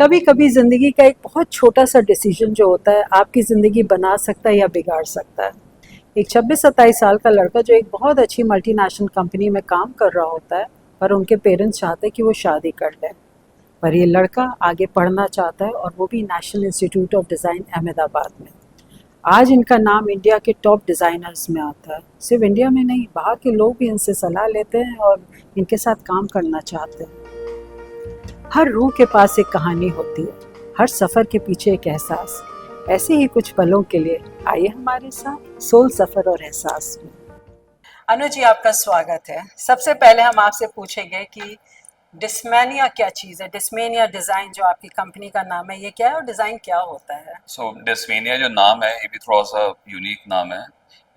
कभी कभी ज़िंदगी का एक बहुत छोटा सा डिसीजन जो होता है आपकी ज़िंदगी बना सकता है या बिगाड़ सकता है। एक 26-27 साल का लड़का जो एक बहुत अच्छी मल्टीनेशनल कंपनी में काम कर रहा होता है, पर उनके पेरेंट्स चाहते हैं कि वो शादी कर ले। पर ये लड़का आगे पढ़ना चाहता है और वो भी national institute of design Ahmedabad में। आज इनका नाम इंडिया के टॉप डिज़ाइनर्स में आता है। सिर्फ इंडिया में नहीं, बाहर के लोग भी इनसे सलाह लेते हैं और इनके साथ काम करना चाहते हैं। हर रूह के पास एक कहानी होती है, हर सफ़र के पीछे एक एहसास। ऐसे ही कुछ पलों के लिए आइए हमारे साथ सोल सफ़र और एहसास में। अनुज जी, आपका स्वागत है। सबसे पहले हम आपसे पूछेंगे कि डिस्मेनिया क्या चीज़ है? डिस्मेनिया डिज़ाइन जो आपकी कंपनी का नाम है, ये क्या है और डिज़ाइन क्या होता है? डिस्मेनिया जो नाम है ये भी थोड़ा सा यूनिक नाम है।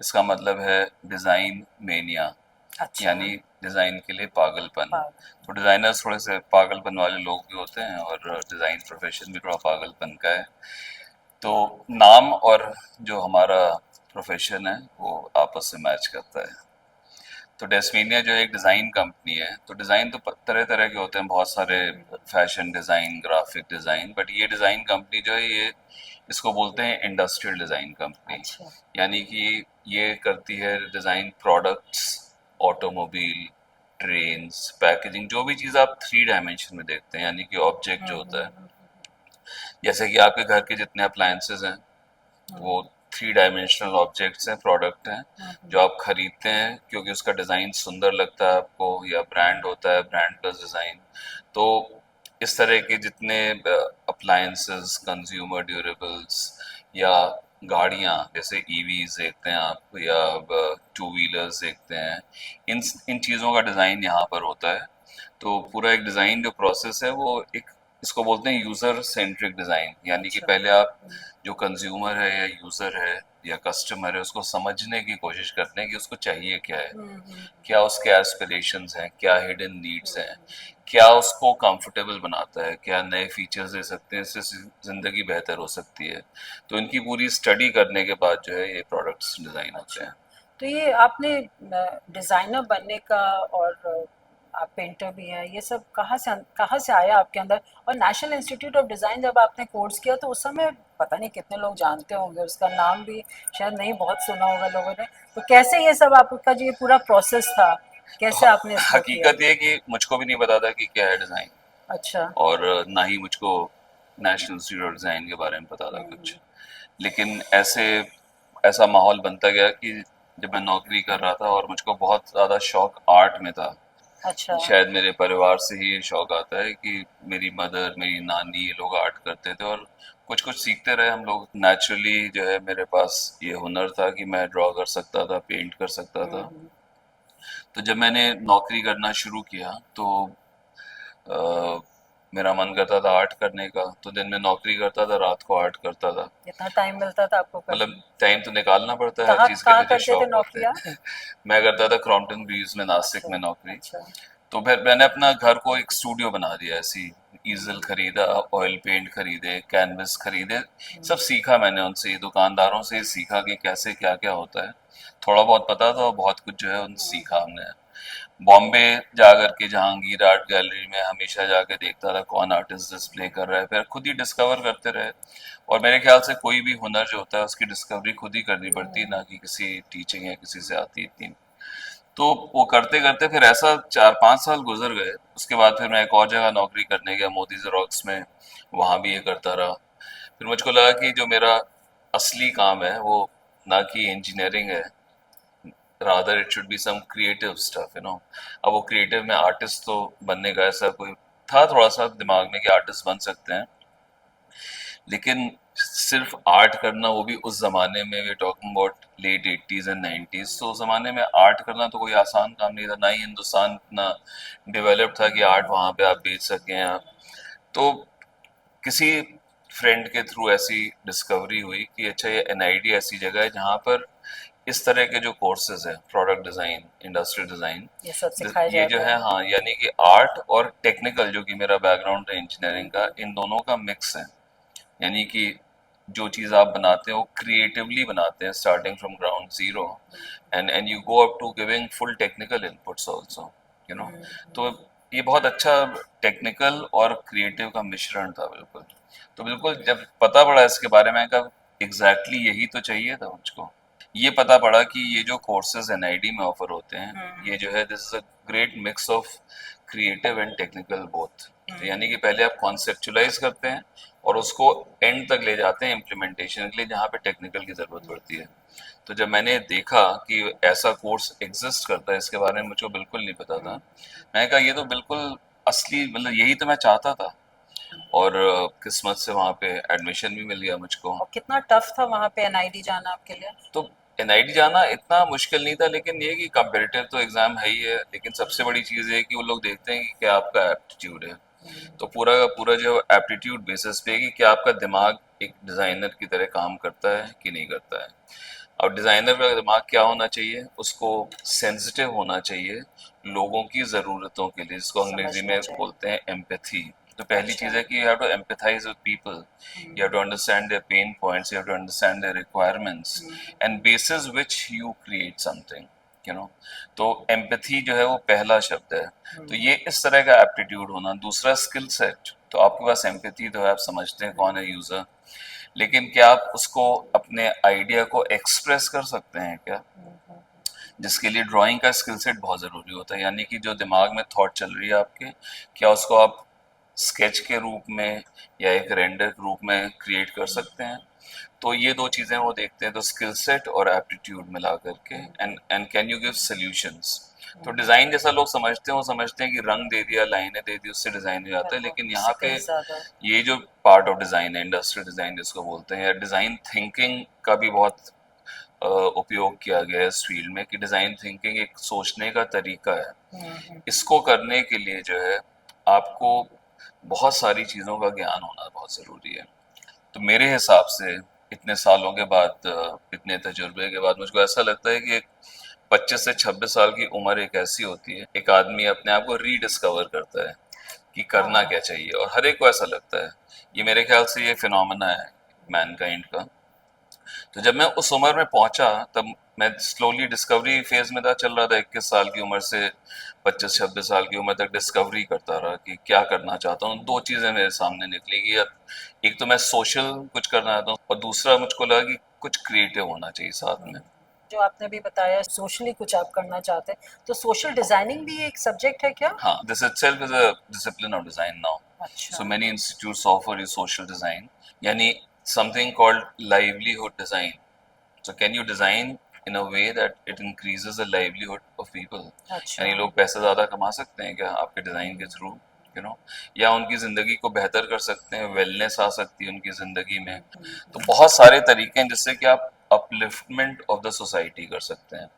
इसका मतलब है डिज़ाइन मेनिया, अच्छा। यानी डिज़ाइन के लिए पागलपन। पागल। तो डिज़ाइनर्स थोड़े से पागलपन वाले लोग भी होते हैं और डिज़ाइन प्रोफेशन भी थोड़ा पागलपन का है। तो नाम और जो हमारा प्रोफेशन है वो आपस में मैच करता है। तो डेस्मेनिया जो एक डिज़ाइन कंपनी है, तो डिज़ाइन तो तरह तरह के होते हैं, बहुत सारे fashion design, graphic design, but ये डिज़ाइन कंपनी जो है ये इसको बोलते हैं इंडस्ट्रियल डिज़ाइन कंपनी। अच्छा। यानी कि ये करती है design products, automobile, trains, packaging, जो भी चीज़ आप 3 डायमेंशन में देखते हैं, यानी कि ऑब्जेक्ट जो होता है, जैसे कि आपके घर के जितने अप्लायंसेस हैं वो 3 डायमेंशनल ऑब्जेक्ट्स हैं, प्रोडक्ट हैं जो आप खरीदते हैं क्योंकि उसका डिज़ाइन सुंदर लगता है आपको, या ब्रांड होता है, ब्रांड प्लस डिज़ाइन। तो इस तरह के जितने अप्लायंसेस, कंज्यूमर ड्यूरेबल्स, या गाड़ियाँ जैसे ईवीज देखते हैं आप, या टू व्हीलर्स देखते हैं, इन इन चीज़ों का डिज़ाइन यहाँ पर होता है। तो पूरा एक डिज़ाइन जो प्रोसेस है वो एक, इसको बोलते हैं यूज़र सेंट्रिक डिज़ाइन, यानी कि अच्छा। पहले आप जो कंज्यूमर है या यूज़र है या कस्टमर है उसको समझने की कोशिश करते हैं कि उसको चाहिए क्या है, क्या उसके एस्पिरेशंस हैं, क्या हिडन नीड्स हैं, क्या उसको कंफर्टेबल बनाता है, क्या नए फीचर्स दे सकते हैं, इससे ज़िंदगी बेहतर हो सकती है। तो इनकी पूरी स्टडी करने के बाद जो है ये प्रोडक्ट्स डिज़ाइन होते अच्छा। हैं। तो ये आपने डिज़ाइनर बनने का और आप पेंटर भी हैं, ये सब कहाँ से आया आपके अंदर? और नेशनल इंस्टीट्यूट ऑफ डिज़ाइन जब आपने कोर्स किया तो उस समय पता नहीं कितने लोग जानते होंगे, उसका नाम भी शायद नहीं बहुत सुना होगा लोगों ने। तो कैसे ये सब आपका जो ये पूरा प्रोसेस था, कैसे आपने इसको किया? हकीकत ये कि मुझको भी नहीं पता था कि क्या है डिज़ाइन, अच्छा। और ना ही मुझको नेशनल इंस्टीट्यूट ऑफ डिज़ाइन के बारे में पता था कुछ। लेकिन ऐसे ऐसा माहौल बनता गया कि जब मैं नौकरी कर रहा था और मुझको बहुत ज़्यादा शौक आर्ट में था, अच्छा। शायद मेरे परिवार से ही ये शौक आता है कि मेरी मदर, मेरी नानी, ये लोग आर्ट करते थे और कुछ कुछ सीखते रहे हम लोग। नेचुरली जो है मेरे पास ये हुनर था कि मैं ड्रॉ कर सकता था, पेंट कर सकता था। तो जब मैंने नौकरी करना शुरू किया तो अ, मेरा मन करता था आर्ट करने का, तो दिन में नौकरी करता था, रात को आर्ट करता था। इतना टाइम मिलता था आपको करने? मतलब टाइम तो निकालना पड़ता है हर कहाँ चीज़ के कहाँ लिए जो करते थे शौक होते नौकरियाँ? हैं। मैं करता था क्रॉम्पटन ब्रीज में, नासिक अच्छा। में नौकरी। अच्छा। तो फिर मैंने अपना घर को एक स्टूडियो बना दिया, ऐसी ईजल खरीदा, ऑयल पेंट खरीदे, कैनवस खरीदे, सब सीखा मैंने उनसे ही, दुकानदारों से ही सीखा कि कैसे क्या क्या होता है। थोड़ा बहुत पता था और बहुत कुछ जो है उन सीखा हमने। बॉम्बे जाकर के जहांगीर आर्ट गैलरी में हमेशा जाके देखता था कौन आर्टिस्ट डिस्प्ले कर रहा है, फिर खुद ही डिस्कवर करते रहे। और मेरे ख्याल से कोई भी हुनर जो होता है उसकी डिस्कवरी खुद ही करनी पड़ती है, ना कि किसी टीचिंग या किसी से आती इतनी। तो वो करते करते फिर ऐसा 4-5 साल गुजर गए। उसके बाद फिर मैं एक और जगह नौकरी करने गया, मोदी जेरोक्स में, वहां भी ये करता रहा। फिर मुझको लगा कि जो मेरा असली काम है वो ना कि इंजीनियरिंग है, rather it should be some creative stuff, अब वो क्रिएटिव में आर्टिस्ट तो बनने का ऐसा कोई था थोड़ा सा दिमाग में कि आर्टिस्ट बन सकते हैं, लेकिन सिर्फ आर्ट करना, वो भी उस जमाने में, we talking about late 80s and 90s, तो उस जमाने में आर्ट करना तो कोई आसान काम नहीं था, ना ही हिंदुस्तान इतना डेवलप था कि आर्ट वहां पे आप बेच सकें आप। तो किसी फ्रेंड के थ्रू ऐसी डिस्कवरी हुई कि अच्छा ये एनआईडी ऐसी जगह है जहाँ पर इस तरह के जो कोर्सेज हैं, प्रोडक्ट डिजाइन, इंडस्ट्रियल डिजाइन, ये सब सिखाए ये जो जाते है, हैं। हाँ, यानी कि आर्ट और टेक्निकल, जो कि मेरा बैकग्राउंड है इंजीनियरिंग का, इन दोनों का मिक्स है। यानी कि जो चीज़ आप बनाते हो क्रिएटिवली बनाते हैं, starting from ground zero, and you go up to giving full technical inputs also, you know तो ये बहुत अच्छा टेक्निकल और क्रिएटिव का मिश्रण था बिल्कुल। तो बिल्कुल जब पता पड़ा इसके बारे में कब एग्जैक्टली यही तो चाहिए था मुझको। ये पता पड़ा कि ये जो कोर्सेज एनआईडी में ऑफर होते हैं ये जो है this is a great mix of creative and technical both. यानी कि पहले आप कॉन्सेप्चुलाइज करते हैं और उसको एंड तक ले जाते हैं इम्प्लीमेंटेशन के लिए जहाँ पे टेक्निकल की जरूरत पड़ती है। तो जब मैंने देखा कि ऐसा कोर्स एग्जिस्ट करता है इसके बारे में मुझको बिल्कुल नहीं पता था। मैंने कहा ये तो बिल्कुल असली मतलब यही तो मैं चाहता था। और किस्मत से वहाँ पे एडमिशन भी मिल गया मुझको। और कितना टफ था वहाँ पे एनआईडी जाना आपके लिए? तो एनआईटी जाना इतना मुश्किल नहीं था लेकिन ये कि कंपेरेटिव तो एग्जाम है ही है लेकिन सबसे बड़ी चीज़ ये है कि वो लोग देखते हैं कि क्या आपका एप्टीट्यूड है। तो पूरा का पूरा जो एप्टीट्यूड बेसिस पे है कि क्या आपका दिमाग एक डिज़ाइनर की तरह काम करता है कि नहीं करता है। अब डिज़ाइनर का दिमाग क्या होना चाहिए उसको सेंसिटिव होना चाहिए लोगों की ज़रूरतों के लिए जिसको अंग्रेजी समझना में चाहिए। बोलते हैं एम्पैथी। तो पहली अच्छा। चीज़ है कि you have to empathise with people, you have to understand their pain points, you have to understand their requirements, and basis which you create something, you know। तो एम्पैथी जो है वो पहला शब्द है। तो ये इस तरह का एप्टीट्यूड होना। दूसरा स्किल सेट। तो आपके पास एम्पैथी तो है आप समझते हैं कौन है यूजर लेकिन क्या आप उसको अपने आइडिया को एक्सप्रेस कर सकते हैं क्या। जिसके लिए ड्राइंग का स्किल सेट बहुत ज़रूरी होता है यानी कि जो दिमाग में थॉट चल रही है आपके क्या उसको आप स्केच के रूप में या एक रेंडर के रूप में क्रिएट कर सकते हैं। तो ये दो चीज़ें वो देखते हैं तो स्किल सेट और एप्टीट्यूड मिला करके and can you give solutions. तो डिज़ाइन जैसा लोग समझते हैं वो समझते हैं कि रंग दे दिया लाइनें दे दी उससे डिज़ाइन हो जाता है लेकिन यहाँ पे स्किल्स ज्यादा। ये जो पार्ट ऑफ डिज़ाइन है इंडस्ट्रियल डिज़ाइन जिसको बोलते हैं या डिज़ाइन थिंकिंग का भी बहुत उपयोग किया गया है इस फील्ड में कि डिज़ाइन थिंकिंग एक सोचने का तरीका है। इसको करने के लिए जो है आपको बहुत सारी चीज़ों का ज्ञान होना बहुत ज़रूरी है। तो मेरे हिसाब से इतने सालों के बाद इतने तजुर्बे के बाद मुझको ऐसा लगता है कि 25 से 26 साल की उम्र एक ऐसी होती है एक आदमी अपने आप को रीडिस्कवर करता है कि करना क्या चाहिए और हर एक को ऐसा लगता है। ये मेरे ख्याल से ये फिनोमेना है मैनकाइंड का। तो जब मैं उस उम्र में पहुंचा तब मैं स्लोली डिस्कवरी फेज में था चल रहा था 21 साल की उम्र से 25-26 साल की उम्र तक डिस्कवरी करता रहा कि क्या करना चाहता हूँ। दो चीज़ें मेरे सामने निकली कि यार एक तो मैं सोशल कुछ करना चाहता हूँ और दूसरा मुझको लगा कि कुछ क्रिएटिव होना चाहिए साथ में। जो आपने भी बताया सोशली कुछ आप करना चाहते हैं, तो सोशल डिजाइनिंग भी एक सब्जेक्ट है क्या? हाँ, this itself is a discipline of design now. अच्छा। So many institutes offer you social design, यानी something called livelihood design. So can you design in a way that it increases the livelihood of people? अच्छा। यानी लोग पैसा ज़्यादा कमा सकते हैं क्या आपके डिज़ाइन के थ्रू, यू नो, या उनकी ज़िंदगी को बेहतर कर सकते हैं, वेलनेस आ सकती है उनकी ज़िंदगी में। तो बहुत सारे तरीके हैं जिससे कि आप अपलिफ्टमेंट ऑफ द सोसाइटी कर सकते हैं।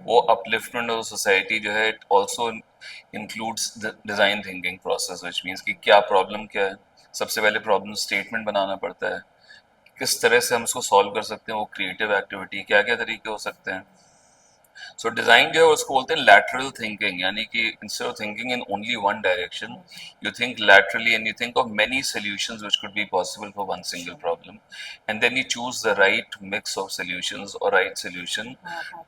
वो अपलिफ्टमेंट ऑफ द सोसाइटी जो है it also includes the design thinking process which means कि क्या प्रॉब्लम क्या है। सबसे पहले प्रॉब्लम स्टेटमेंट बनाना पड़ता है किस तरह से हम उसको सॉल्व कर सकते हैं। वो क्रिएटिव एक्टिविटी क्या क्या तरीके हो सकते हैं। सो डिजाइन जो है उसको बोलते हैं लैटरल थिंकिंग यानी कि instead of thinking in only one direction you think laterally and you think of many solutions which could be possible for one single problem and then you choose the right mix of solutions और right solution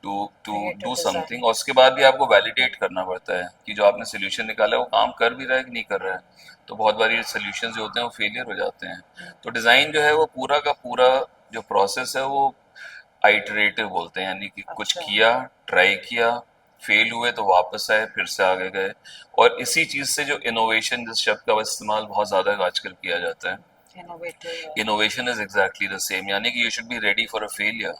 to to creative do design. Something. और उसके बाद भी आपको validate करना पड़ता है कि जो आपने सॉल्यूशन निकाला है वो काम कर भी रहा है कि नहीं कर रहा है। तो बहुत बारी सॉल्यूशंस जो होते हैं वो फेलियर हो जाते हैं। तो डिज़ाइन जो है वो पूरा का पूरा जो प्रोसेस है वो आइटरेटिव बोलते हैं यानी कि कुछ अच्छा। किया, ट्राई किया, फेल हुए तो वापस आए फिर से आगे गए। और इसी चीज़ से जो इनोवेशन जिस शब्द का इस्तेमाल बहुत ज़्यादा आजकल किया जाता है, innovative. Innovation is exactly the same यानी कि you should be ready for a failure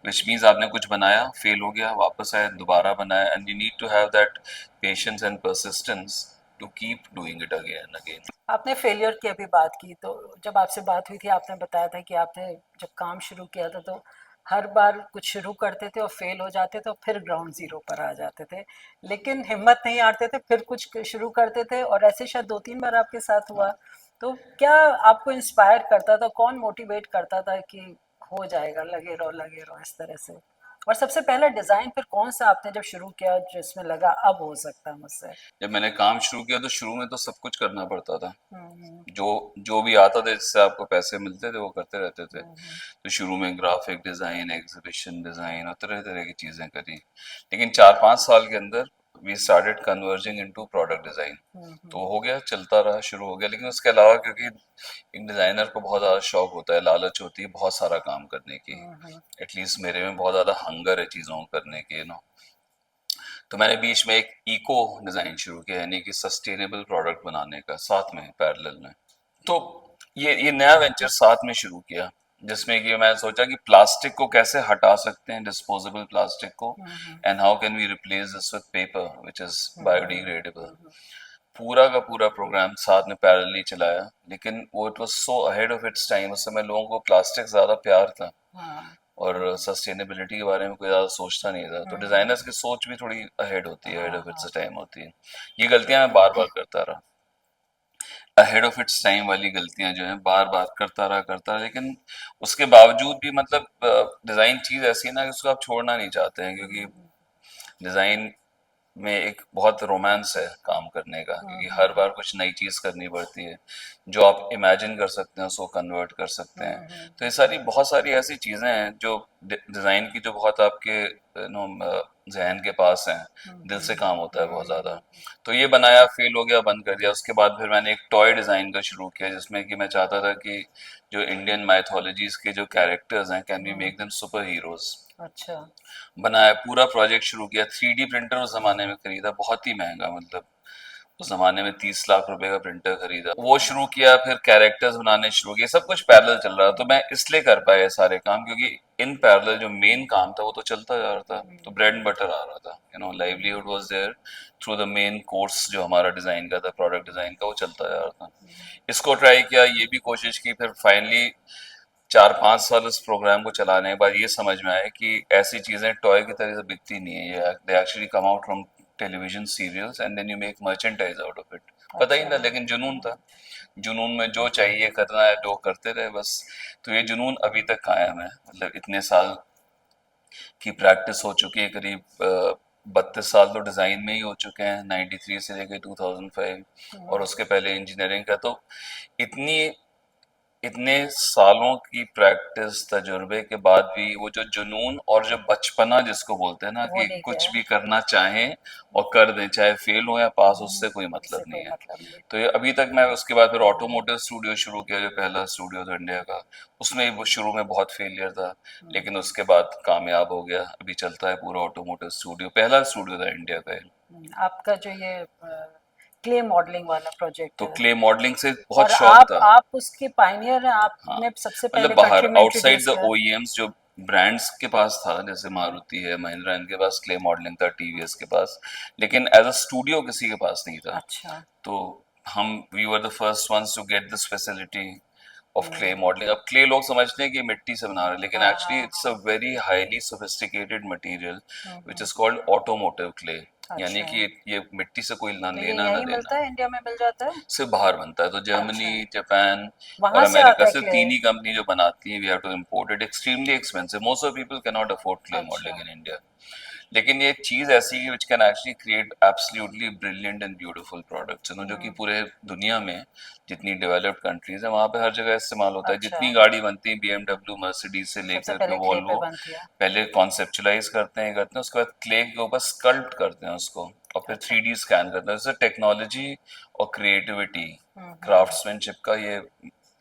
which means आपने कुछ बनाया फेल हो गया वापस आए दोबारा बनाया and you need to have that patience and persistence to keep doing it again and again. आपने फेलियर की अभी बात की, तो जब आपसे बात हुई थी आपने बताया था कि आपने जब काम शुरू किया था तो हर बार कुछ शुरू करते थे और फेल हो जाते थे और फिर ग्राउंड जीरो पर आ जाते थे, लेकिन हिम्मत नहीं हारते थे, फिर कुछ शुरू करते थे और ऐसे शायद 2-3 बार आपके साथ हुआ। तो क्या आपको इंस्पायर करता था, कौन मोटिवेट करता था कि हो जाएगा, लगे रहो इस तरह से? और सबसे पहला डिजाइन फिर कौन सा आपने जब शुरू किया जिसमें लगा अब हो सकता है मुझसे? जब मैंने काम शुरू किया तो शुरू में तो सब कुछ करना पड़ता था। हम्म। जो जो भी आता था जिससे आपको पैसे मिलते थे वो करते रहते थे। तो शुरू में ग्राफिक डिज़ाइन, एग्जीबिशन डिज़ाइन और तरह तरह की चीज़ें करी। लेकिन 4-5 साल के अंदर we started converging into product design. तो हो गया, चलता रहा, शुरू हो गया। लेकिन उसके अलावा क्योंकि एक डिजाइनर को बहुत ज्यादा शौक होता है, लालच होती है बहुत सारा काम करने की, एटलीस्ट मेरे में बहुत ज्यादा हंगर है चीजों को करने की, तो मैंने बीच में एक इको डिजाइन शुरू किया, यानी कि सस्टेनेबल प्रोडक्ट बनाने का, साथ में पैरेलल में। तो ये नया वेंचर साथ में शुरू किया, जिसमें कि मैं सोचा कि प्लास्टिक को कैसे हटा सकते हैं, डिस्पोजेबल प्लास्टिक को, and how can we replace this with paper which is biodegradable. पूरा का पूरा प्रोग्राम साथ में पैरेलली चलाया, लेकिन वो it was so ahead of its time. उस समय लोगों को प्लास्टिक ज्यादा प्यार था और सस्टेनेबिलिटी के बारे में कोई ज्यादा सोचता नहीं था। तो डिजाइनर्स की सोच भी थोड़ी अहेड होती है, अहेड ऑफ इट्स टाइम होती है। ये गलतियां मैं बार बार करता रहा, अहेड ऑफ इट्स टाइम वाली गलतियां जो है बार बार करता रहा, लेकिन उसके बावजूद भी मतलब डिजाइन चीज ऐसी है ना कि उसको आप छोड़ना नहीं चाहते हैं, क्योंकि डिजाइन में एक बहुत रोमांस है काम करने का, क्योंकि हर बार कुछ नई चीज करनी पड़ती है। जो आप इमेजिन कर सकते हैं उसको कन्वर्ट कर सकते हैं। तो ये सारी बहुत सारी ऐसी चीजें हैं जो डिजाइन की, जो बहुत आपके नो जहन के पास हैं, दिल से काम होता है बहुत ज्यादा। तो ये बनाया, फेल हो गया, बंद कर दिया। उसके बाद फिर मैंने एक टॉय डिजाइन का शुरू किया, जिसमें कि मैं चाहता था कि जो इंडियन माइथोलॉजीज के जो कैरेक्टर्स हैं, can we make them superheroes. अच्छा। बनाया, पूरा प्रोजेक्ट शुरू किया। 3D प्रिंटर उस जमाने में खरीदा, बहुत ही महंगा, मतलब उस जमाने में 30 लाख रुपए का प्रिंटर खरीदा, वो शुरू किया। फिर कैरेक्टर्स बनाने शुरू किए, सब कुछ पैरेलल चल रहा था। तो मैं इसलिए कर पाया ये सारे काम, क्योंकि इन पैरेलल जो मेन काम था वो तो चलता जा रहा था, तो ब्रेड एंड बटर आ रहा था, livelihood was there through the main course जो हमारा डिजाइन का था, प्रोडक्ट डिजाइन का, वो चलता जा रहा था। इसको ट्राई किया, ये भी कोशिश की। फिर फाइनली 4-5 साल इस प्रोग्राम को चलाने के बाद ये समझ में आया कि ऐसी चीजें टॉय की तरह से बिकती नहीं है, ये they actually come out from television serials and then you make merchandise out of it. पता ही अच्छा। था, लेकिन जुनून था। जुनून में जो चाहिए करना है, जो करते रहे बस। तो ये जुनून अभी तक कायम है, मतलब इतने साल की प्रैक्टिस हो चुकी है, करीब 32 साल तो डिजाइन में ही हो चुके हैं, 93 से लेकर 2005, और उसके पहले इंजीनियरिंग का। तो इतनी इतने सालों की प्रैक्टिस, तजुर्बे के बाद भी वो जो जुनून और जो बचपना जिसको बोलते हैं ना, वो कि नहीं कुछ गया। भी करना चाहें और कर दें, चाहे फेल हो या पास, उससे कोई इससे मतलब नहीं कोई है। मतलब नहीं। तो ये अभी तक मैं, उसके बाद फिर ऑटोमोटिव स्टूडियो शुरू किया, जो पहला स्टूडियो था इंडिया का। उसमें वो शुरू में बहुत फेलियर था, लेकिन उसके बाद कामयाब हो गया। अभी चलता है पूरा ऑटोमोटिव स्टूडियो, पहला स्टूडियो था इंडिया का ये। आपका जो ये क्ले मॉडलिंग वाला प्रोजेक्ट तो है, क्ले मॉडलिंग से बहुत और शौक था। आप उसके पायनियर हैं, हाँ, आपने सबसे मतलब पहले बाहर कंट्री में आउटसाइड इंट्रोड्यूस द किया। ओईएम्स, जो ब्रांड्स के पास था, जैसे मारुति है, महिंद्रा, इनके पास क्ले मॉडलिंग था, टीवीएस के पास, लेकिन एज अ स्टूडियो किसी के पास नहीं था। अच्छा। तो हम we were the first ones to get this facility of clay modelling. अब क्ले लोग समझते हैं कि मिट्टी से बना रहे हैं, लेकिन हाँ एक्चुअली हाँ it's a very highly sophisticated material which हाँ। Is called automotive clay. यानी अच्छा, कि ये मिट्टी से कोई ना तो ये लेना ना यहीं मिलता देना, है, इंडिया में मिल जाता है? सिर्फ बाहर बनता है। तो अच्छा, जर्मनी, जापान और वहां से अमेरिका आता है से क्ले। तीन ही कंपनी जो बनाती है। We have to import it, extremely expensive, most of people can not afford clay अच्छा। Modelling in India. लेकिन ये चीज ऐसी है which can actually create absolutely brilliant and beautiful products, जो कि पूरे दुनिया में जितनी डेवलप्ड कंट्रीज है वहां पे हर जगह इस्तेमाल होता है। अच्छा, जितनी गाड़ी बनती है, बीएमडब्ल्यू, मर्सिडीज से सबसे लेकर पहले क्ले पे वॉल्वो, बनती है। पहले कॉन्सेप्चुलाइज करते हैं उसके बाद क्ले के ऊपर स्कल्प्ट करते हैं उसको, और फिर अच्छा। 3D स्कैन करते हैं। उससे टेक्नोलॉजी और क्रिएटिविटी, हम्म। क्राफ्ट्समैनशिप का ये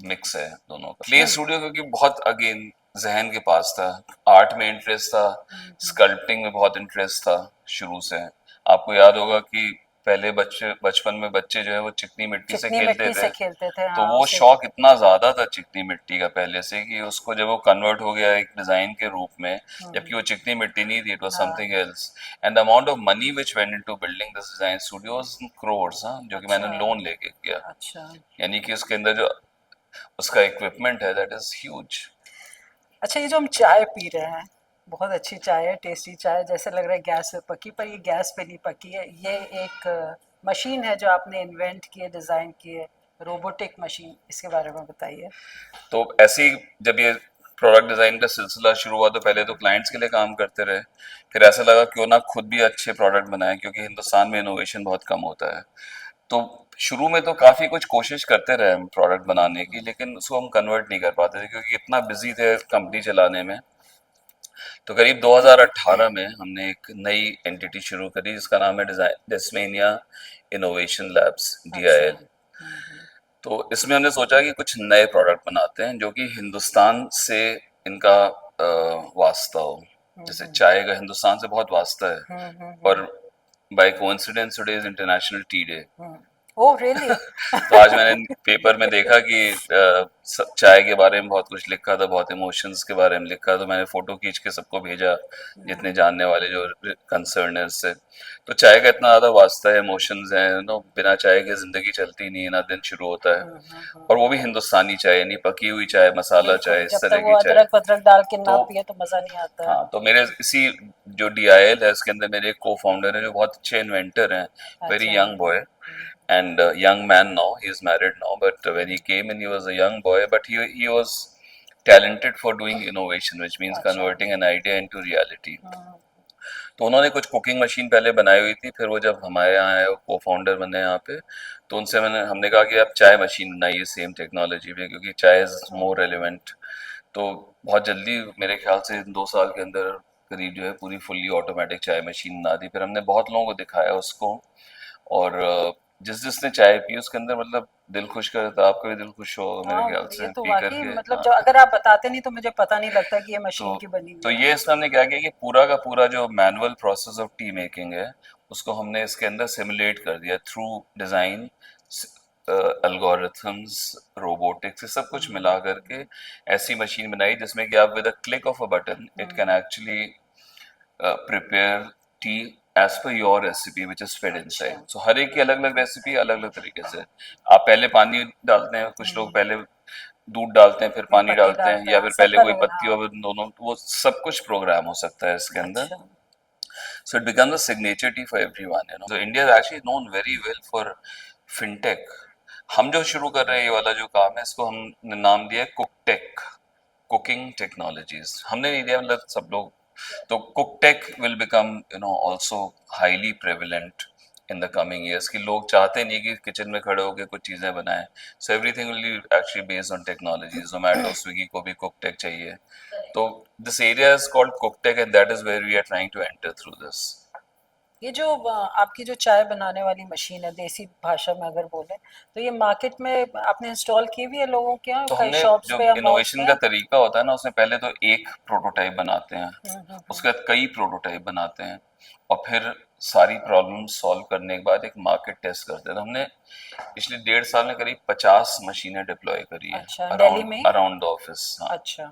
मिक्स है दोनों का। क्ले स्टूडियो क्योंकि बहुत अगेन जहन के पास था, आर्ट में इंटरेस्ट था, स्कल्पटिंग में बहुत इंटरेस्ट था शुरू से। आपको याद होगा कि पहले बचपन में बच्चे जो है वो चिकनी मिट्टी से चिकनी खेलते मिट्टी थे। से खेलते थे, तो हाँ वो उसे। शौक इतना ज्यादा था चिकनी मिट्टी का पहले से, कि उसको जब वो कन्वर्ट हो गया एक डिजाइन के रूप में, जबकि वो चिकनी मिट्टी नहीं थी, इट वाज हाँ। Something else. And the amount of money which went into building this design studios crores, जो कि अच्छा। मैंने लोन लेके किया। अच्छा। यानी कि उसके अंदर जो उसका इक्विपमेंट है, दैट इज ह्यूज। अच्छा, ये जो हम चाय पी रहे हैं, बहुत अच्छी चाय है, टेस्टी चाय, जैसे लग रहा है गैस पे पकी, पर ये गैस पे नहीं पकी है। ये एक मशीन है जो आपने इन्वेंट की है, डिज़ाइन की है, रोबोटिक मशीन। इसके बारे में बताइए। तो ऐसे ही जब ये प्रोडक्ट डिजाइन का सिलसिला शुरू हुआ, तो पहले तो क्लाइंट्स के लिए काम करते रहे। फिर ऐसा लगा क्यों ना खुद भी अच्छे प्रोडक्ट बनाए, क्योंकि हिंदुस्तान में इनोवेशन बहुत कम होता है। तो शुरू में तो काफी कुछ कोशिश करते रहे हम प्रोडक्ट बनाने की, लेकिन उसको हम कन्वर्ट नहीं कर पाते थे, क्योंकि इतना बिजी थे कंपनी चलाने में तो करीब 2018 में हमने एक नई एंटिटी शुरू करी जिसका नाम है डिजाइन डेस्मेनिया इनोवेशन लैब्स अच्छा। DIL। तो इसमें हमने सोचा कि कुछ नए प्रोडक्ट बनाते हैं जो कि हिंदुस्तान से इनका वास्ता हो। जैसे चाय का हिंदुस्तान से बहुत वास्ता है, और by coincidence today is international tea day. Oh really? तो आज मैंने पेपर में देखा कि चाय के बारे में बहुत कुछ लिखा था, बहुत इमोशंस के बारे में लिखा, तो मैंने फोटो खींच के सबको भेजा, जितने जानने वाले जो कंसर्न है इससे। तो चाय का इतना ज्यादा वास्ता है, इमोशंस है नो, बिना चाय के जिंदगी चलती नहीं है, ना दिन शुरू होता है। और वो भी हिंदुस्तानी चाय, यानी पकी हुई चाय, मसाला बिल्कुल, चाय, इस जब तरह तक वो की चाय। अदरक वदरक डाल के ना तो पिए तो मजा नहीं आता है। हाँ, तो मेरे इसी जो DIL है इसके अंदर मेरे एक को फाउंडर है जो बहुत अच्छे इन्वेंटर हैं, वेरी अच्छा। Young boy and young man now. He is married now, but when he came in, he was a young boy, but he was talented for doing innovation, which means अच्छा। converting an idea into reality. हम्म। तो उन्होंने कुछ cooking machine पहले बनाई हुई थी, फिर वो जब हमारे यहाँ आए, को फाउंडर बने यहाँ पे, तो उनसे हमने कहा कि आप चाय मशीन बनाइए सेम टेक्नोलॉजी पे, क्योंकि चाय इज मोर रेलिवेंट। तो बहुत जल्दी, मेरे ख्याल से 2 साल के अंदर करीब जो है पूरी फुल्ली ऑटोमेटिक चाय मशीन बना दी। फिर हमने बहुत लोगों को दिखाया उसको, और जिस जिसने चाय पी उसके अंदर मतलब दिल खुश कर देता। आपका भी दिल खुश होगा मेरे हाँ, ख्याल ये से तो पी वाकई करके। मतलब हाँ। जो अगर आप बताते नहीं तो मुझे पता नहीं लगता कि ये तो मशीन की बनी हुई तो है। ये इसमें हमने क्या किया कि पूरा का पूरा जो manual process of T making है उसको हमने इसके अंदर सिमुलेट कर दिया थ्रू डिजाइन, एल्गोरिथम्स, रोबोटिक्स, ये सब कुछ मिला करके ऐसी मशीन बनाई जिसमें कि आप with a click of a button it can actually prepare tea as per your recipe which is fed अच्छा। इनसाइड। सो हर एक की अलग अलग रेसिपी अलग अलग तरीके से। आप पहले पानी डालते हैं, कुछ लोग पहले दूध डालते हैं फिर फिर पानी पत्ती डालते हैं, डालते हैं, या हाँ, फिर पहले सबका कोई अलग पत्ती हाँ। और दोनों, वो सब कुछ प्रोग्राम हो सकता है इसके अंदर। अच्छा। So it becomes a signature tea for everyone, you know. So India is actually known very well for fintech. हम जो शुरू कर रहे हैं ये वाला जो काम है इसको हमने नाम दिया है कुकटेक, कुकिंग टेक्नोलॉजीज। हमने नहीं दिया, मतलब सब लोग। तो cook tech will become you know also highly prevalent in the coming years, कि लोग चाहते नहीं कि किचन में खड़े होकर कुछ चीजें बनाएं। So everything will be actually based on technology. Zomato Swiggy को भी कुकटेक चाहिए। तो this area is called cook tech and that is where we are trying to enter through this. ये जो आपकी जो चाय बनाने वाली मशीन है, देसी भाषा में अगर बोले, तो ये मार्केट में आपने इंस्टॉल की हुई है लोगों के यहाँ तो कई हमने शॉप्स जो पे या मॉल्स इनोवेशन पे? का तरीका होता है ना, उसमें पहले तो एक प्रोटोटाइप बनाते हैं, उसके बाद कई प्रोटोटाइप बनाते हैं, और फिर सारी प्रॉब्लम सॉल्व करने के बाद एक मार्केट टेस्ट करते हैं। तो हमने पिछले 1.5 साल में करीब 50 मशीनें डिप्लॉय करी है अच्छा, दिल्ली अराउंड में ही? Around the office. हाँ, अच्छा।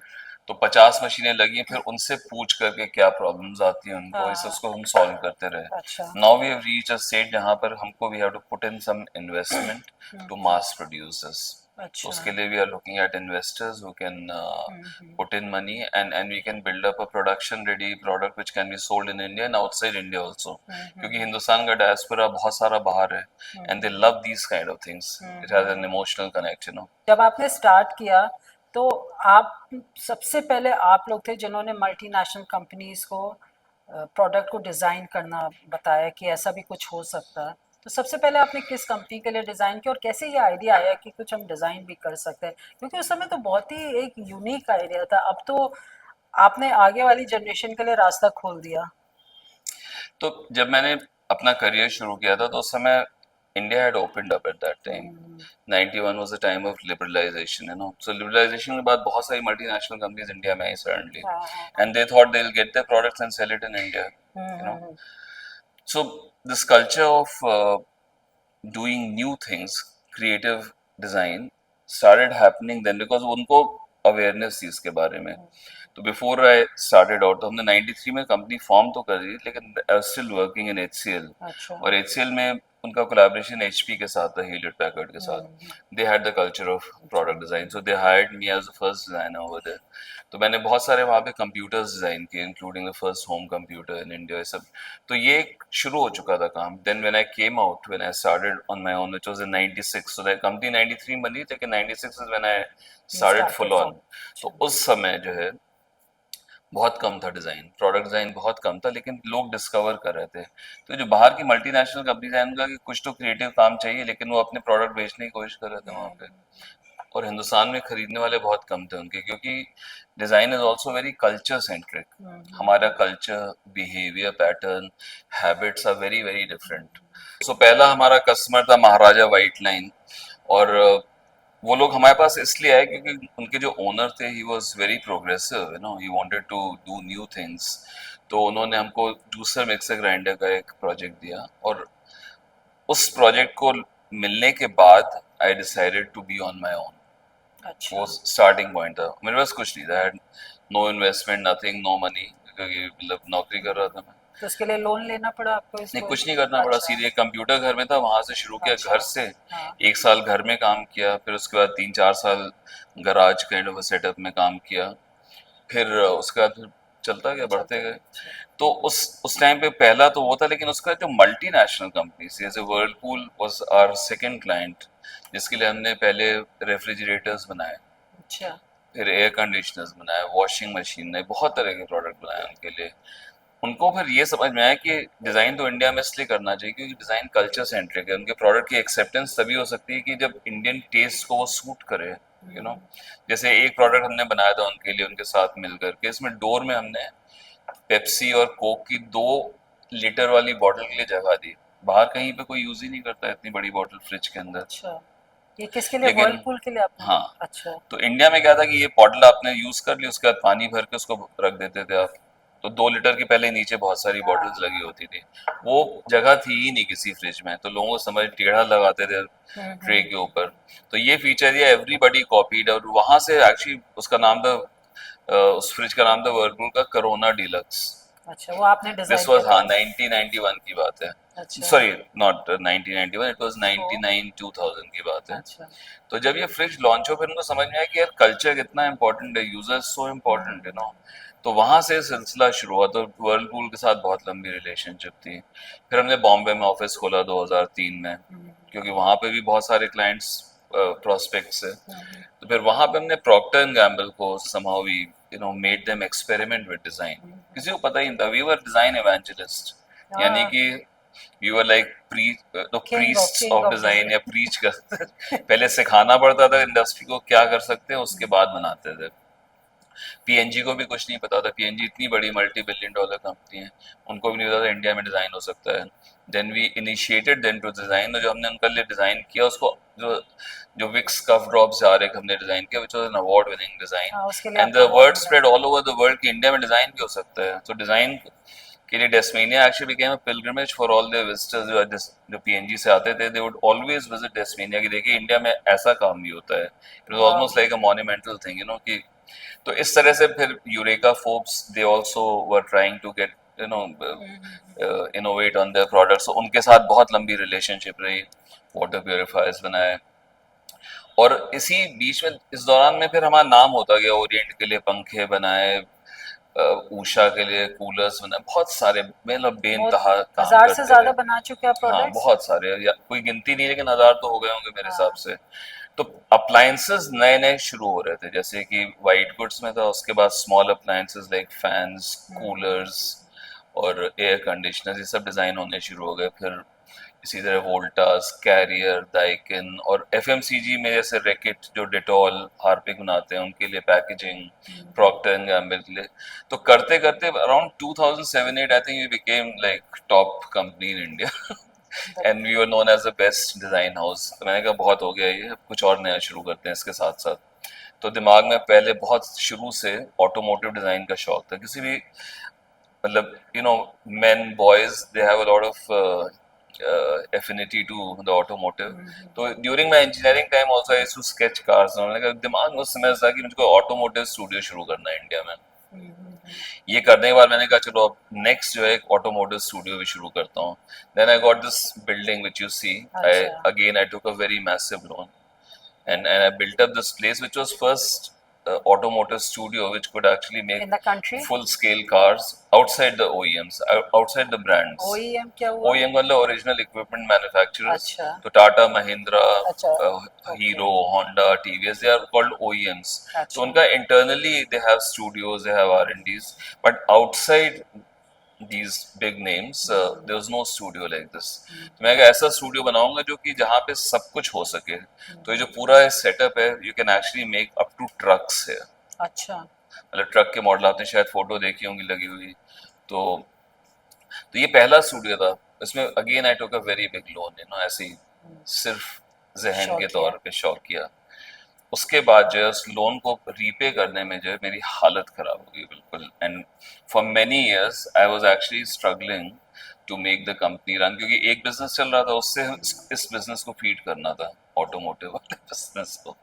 तो 50 मशीनें लगी हैं, फिर उनसे पूछ करके क्या प्रॉब्लम्स आती हैं उनको, हाँ इसे हाँ। उसको हम सॉल्व करते रहे। अच्छा। Now we have reach a state जहां पर हमको we have to put in some investment to mass produce this. तो अच्छा। उसके लिए we are looking at investors who can put in money, and we can build up a production ready product which can be sold in India and outside India also, क्योंकि हिंदुस्तान का diaspora बहुत सारा बाहर है, and they love these kind of things. It has an emotional connection, you know. जब आपने start किया तो आप सबसे पहले आप लोग थे जिन्होंने मल्टीनेशनल कंपनीज को प्रोडक्ट को डिज़ाइन करना बताया कि ऐसा भी कुछ हो सकता है। तो सबसे पहले आपने किस कंपनी के लिए डिज़ाइन किया और कैसे ये आइडिया आया कि कुछ हम डिज़ाइन भी कर सकते हैं? क्योंकि उस समय तो बहुत ही एक यूनिक आइडिया था। अब तो आपने आगे वाली जनरेशन के लिए रास्ता खोल दिया। तो जब मैंने अपना करियर शुरू किया था तो उस समय India had opened up at that time. 91 was the time of liberalisation, you know. So liberalisation के बाद बहुत सारी मल्टीनेशनल कंपनीज इंडिया में आई सडनली, हाँ हाँ and they thought they will get their products and sell it in India, you know. So this culture of doing new things, creative design started happening then because उनको awareness थी इसके बारे में। तो before I started out, तो हमने 93 में company form तो कर दी, लेकिन I was still working in HCL। अच्छा। और HCL में उनका कोलैबोरेशन HP के साथ था, हीलेट पैकर्ड के साथ। They had the culture of product design, so they hired me as the first designer over there. तो मैंने बहुत सारे वहाँ पे कंप्यूटर्स डिजाइन किए, including the first home computer in India, ये सब। तो ये शुरू हो चुका था काम। Then when I came out, when I started on my own, which was in 96, so that company 93 में बनी, लेकिन 96 is when I You started started full from। On. तो उस समय जो है बहुत कम था डिजाइन, प्रोडक्ट डिजाइन बहुत कम था, लेकिन लोग डिस्कवर कर रहे थे। तो जो बाहर की मल्टीनेशनल कंपनीज हैं उनका कि कुछ तो क्रिएटिव काम चाहिए, लेकिन वो अपने प्रोडक्ट बेचने की कोशिश कर रहे थे वहाँ पे। और हिंदुस्तान में खरीदने वाले बहुत कम थे उनके, क्योंकि design is also very culture centric. हमारा culture, behaviour pattern, habits are very very different. So पहला हमारा कस्टमर था महाराजा व्हाइट लाइन, और वो लोग हमारे पास इसलिए आए क्योंकि उनके जो ओनर थे he was very progressive, he wanted to do new things. तो उन्होंने हमको जूसर मिक्सर ग्राइंडर का एक प्रोजेक्ट दिया, और उस प्रोजेक्ट को मिलने के बाद I decided to be on my own. अच्छा। वो स्टार्टिंग पॉइंट था, मेरे पास कुछ नहीं था, no investment, nothing, no money, क्योंकि मतलब नौकरी कर रहा था मैं। तो उसके लिए लोन लेना पड़ा आपको नहीं, इसको? कुछ नहीं करना पड़ा, अच्छा। सीधे कंप्यूटर घर में था, वहां से शुरू किया, अच्छा। घर से। हाँ। 1 साल घर में काम किया, फिर उसके बाद 3-4 साल गराज काइंड ऑफ सेटअप में काम किया, फिर उसके बाद फिर चलता गया, बढ़ते चलते गए। गए। अच्छा। तो उस टाइम पे पहला तो वो था, लेकिन उसका जो मल्टीनेशनल कंपनी थी, जैसे Whirlpool was our second client, जिसके लिए हमने पहले रेफ्रिजरेटर्स बनाए, अच्छा। फिर एयर कंडीशनर्स बनाए, वॉशिंग मशीन बनाए, बहुत तरह के प्रोडक्ट बनाए उनके लिए। उनको फिर ये समझ में आया कि डिज़ाइन तो इंडिया में इसलिए करना चाहिए क्योंकि डिज़ाइन कल्चर सेंट्रिक है। उनके प्रोडक्ट की एक्सेप्टेंस तभी हो सकती है कि जब इंडियन टेस्ट को वो सूट करे, जैसे एक प्रोडक्ट हमने बनाया था उनके लिए, उनके साथ मिलकर के, इसमें डोर में हमने पेप्सी और कोक की 2 लीटर वाली बॉटल के लिए जगह दी। बाहर कहीं पे कोई यूज ही नहीं करता है इतनी बड़ी बॉटल फ्रिज के अंदर। अच्छा, ये किसके लिए? लेकिन वर्लपूल के लिए आपने? हाँ, अच्छा। तो इंडिया में क्या था कि ये बॉटल आपने यूज कर ली, उसके बाद पानी भर के उसको रख देते थे आप, तो 2 लीटर की पहले नीचे बहुत सारी बॉटल्स हाँ। लगी होती थी। वो जगह थी ही नहीं किसी फ्रिज में, तो लोगों को समझ टेढ़ा लगाते थे ट्रे के ऊपर। तो ये फीचर दिया, एवरीबडी कॉपीड, और वहां से एक्चुअली उसका नाम था, उस फ्रिज का नाम था वर्लपूल का करोना डिलक्स। अच्छा, वो आपने दिस डिजाइन वाज, किया हाँ, था? 1991 की बात है। अच्छा। सॉरी, नॉट 1991, इट वाज तो 99 2000 की बात है। अच्छा। तो जब ये फ्रिज लॉन्च हो, फिर उनको समझ में आया कि यार कल्चर कितना इंपॉर्टेंट है, यूजर्स सो इम्पोर्टेंट, तो वहां से सिलसिला शुरू हुआ। तो वर्लपूल के साथ बहुत लंबी रिलेशनशिप थी। फिर हमने बॉम्बे में ऑफिस खोला 2003 में, क्योंकि वहां पे भी बहुत सारे क्लाइंट्स प्रोस्पेक्ट्स है। तो फिर वहां पे हमने प्रॉक्टर एंड गैम्बल को somehow we made them experiment with design. किसी को पता ही नहीं था, वी वर डिजाइन इवेंजलिस्ट, यानी हाँ। कि we were like priests king of of design, design. या प्रीच कर पहले सिखाना पड़ता था इंडस्ट्री को क्या कर सकते हैं, उसके बाद बनाते थे। पीएनजी को भी कुछ नहीं पता था, पीएनजी इतनी बड़ी $multi-billion कंपनी है, उनको भी नहीं पता था इंडिया में डिजाइन हो सकता है। Then we initiated then to design, जो हमने उनके लिए डिजाइन किया, उसको जो जो विक्स कफ ड्रॉप्स आ रहे हमने डिजाइन किया, which was an award winning design, हाँ, उसके लिए एंड आपको द अवार्ड वर्ड मिला स्प्रेड था। ऑल ओवर द वर्ल्ड कि इंडिया में डिजाइन भी हो सकता है। तो डिजाइन के लिए Desmania actually became a pilgrimage for all the visitors जो पीएनजी से आते थे, they would always visit Desmania, कि देखिए इंडिया में ऐसा काम भी होता है। इट वाज वाह। ऑलमोस्ट लाइक अ मॉन्यूमेंटल थिंग, कि तो इस तरह से फिर Eureka Forbes they also were trying to get innovate on their products, उनके साथ बहुत लंबी रिलेशनशिप रही, वाटर प्योरीफायर्स बनाए। और इसी बीच में, इस दौरान में, फिर हमारा नाम होता गया, ओरिएंट के लिए पंखे बनाए, ऊषा के लिए कूलर्स बनाए, बहुत सारे, मतलब बहुत, बेनतहा काम 1000 से करते ज्यादा रहे। बना चुके आप हाँ, प्रोडक्ट्स? बहुत सारे, या कोई गिनती नहीं, लेकिन 1000 तो हो गए होंगे मेरे हिसाब हाँ। से। तो अप्लायंसेस नए नए शुरू हो रहे थे, जैसे कि वाइट गुड्स में था, उसके बाद small appliances like fans, coolers और एयर कंडीशनर्स, ये सब डिजाइन होने शुरू हो गए। फिर इसी तरह वोल्टास, कैरियर, दाइकिन, और एफएमसीजी में जैसे रैकेट, जो डेटॉल, हार्पिक बनाते हैं, उनके लिए पैकेजिंग, प्रॉक्टर एंड गैम्बल के लिए। तो करते करते around 2007-8 I think we became like top company in India, and we were known as the best design house. तो मैंने कहा बहुत हो गया ये, अब कुछ और नया शुरू करते हैं इसके साथ साथ। तो दिमाग में पहले बहुत शुरू से ऑटोमोटिव डिजाइन का शौक था, किसी भी, मतलब men, boys, they have a lot of affinity to the automotive. तो during my engineering time also I used to sketch cars. मैंने कहा, दिमाग में उस समय था कि मुझको ऑटोमोटिव स्टूडियो शुरू करना है इंडिया में। ये करने के बाद मैंने कहा चलो अब नेक्स्ट जो है एक ऑटोमोटिव स्टूडियो भी शुरू करता हूँ। Then I got this building which you see, I अच्छा। Again I took a very massive loan, and I built up this place, which was first automotive studio, which could actually make in the country? full scale cars outside the OEMs, outside the brands. OEM क्या हुआ? OEM मतलब original equipment manufacturers. अच्छा। तो टाटा, महिंद्रा, अच्छा। Okay. Hero, Honda, TVS, they are called OEMs। तो अच्छा। उनका internally they have studios, they have R&Ds, but outside these big names, there was no studio like this. तो मैं एक ऐसा स्टूडियो बनाऊंगा जो कि जहाँ पे सब कुछ हो सके। तो ये जो पूरा सेटअप है, you can actually make up to trucks है। अच्छा। मतलब ट्रक के मॉडल आपने शायद फोटो देखी होंगी लगी हुई। तो तो ये पहला स्टूडियो था। इसमें again I took a very big loan, ऐसे ही सिर्फ जहन के शौकिया। तौर पे शौक किया। उसके बाद जो है उस लोन को रीपे करने में जो है मेरी हालत खराब हो गई बिल्कुल। And for many years I was actually struggling to make the company run, क्योंकि एक बिजनेस चल रहा था, उससे इस बिजनेस को फीड करना था, ऑटोमोटिव वाले बिजनेस को।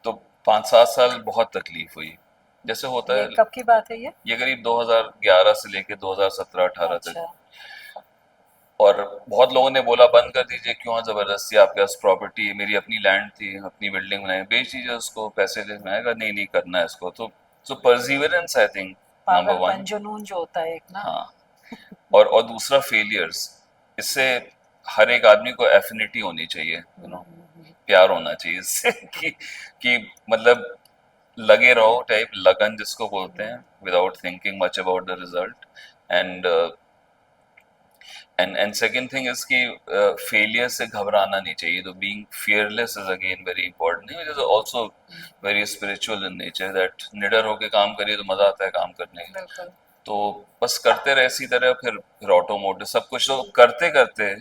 तो 5-7 साल बहुत तकलीफ हुई, जैसे होता ये है। कब की बात है ये? ये करीब 2011 से लेके 2017-18 तक। अच्छा। और बहुत लोगों ने बोला बंद कर दीजिए, क्यों जबरदस्ती, आपके पास प्रॉपर्टी है, मेरी अपनी लैंड थी, अपनी बिल्डिंग बनाई, बेच दीजिए उसको, पैसे ले। मैंने कहा नहीं नहीं, करना है इसको। तो परसिवरेंस आई थिंक नंबर पागलपन 1। जुनून जो होता है एक ना। हाँ। और दूसरा फेलियर्स, इससे हर एक आदमी को एफिनिटी होनी चाहिए, प्यार होना चाहिए इससे कि मतलब लगे रहो टाइप, लगन जिसको बोलते हैं, without thinking much about the result. And and second thing is कि फेलियर से घबराना नहीं चाहिए। तो being fearless is again very important, it is also very spiritual in nature, that निडर होके काम करिए तो मजा आता है काम करने में। बिल्कुल। तो बस करते रहे इसी तरह। फिर ऑटोमोटिव सब कुछ तो करते करते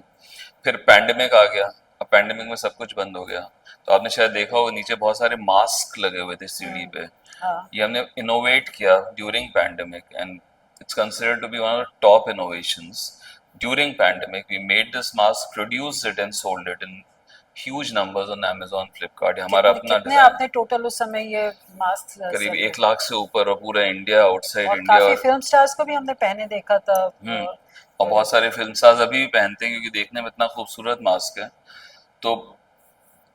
फिर पैंडेमिक आ गया। अब पैंडेमिक में सब कुछ बंद हो गया। तो आपने शायद देखा होगा नीचे बहुत सारे मास्क लगे हुए थे सीढ़ी पे। हाँ। ये हमने इनोवेट किया during pandemic, and it's considered to be one of the top innovations during pandemic. We made this mask, produced it and sold it in huge numbers on Amazon, Flipkart. ये हमारा कितने अपना कितने डिजाइन, आपने total उस समय ये mask करीब सेल 1 लाख से ऊपर, और पूरा इंडिया, आउटसाइड और इंडिया। काफी और फिल्म स्टार्स को भी हमने पहने देखा था। और बहुत सारे फिल्म स्टार्स अभी भी पहनते हैं, क्योंकि देखने में इतना खूबसूरत मास्क है। तो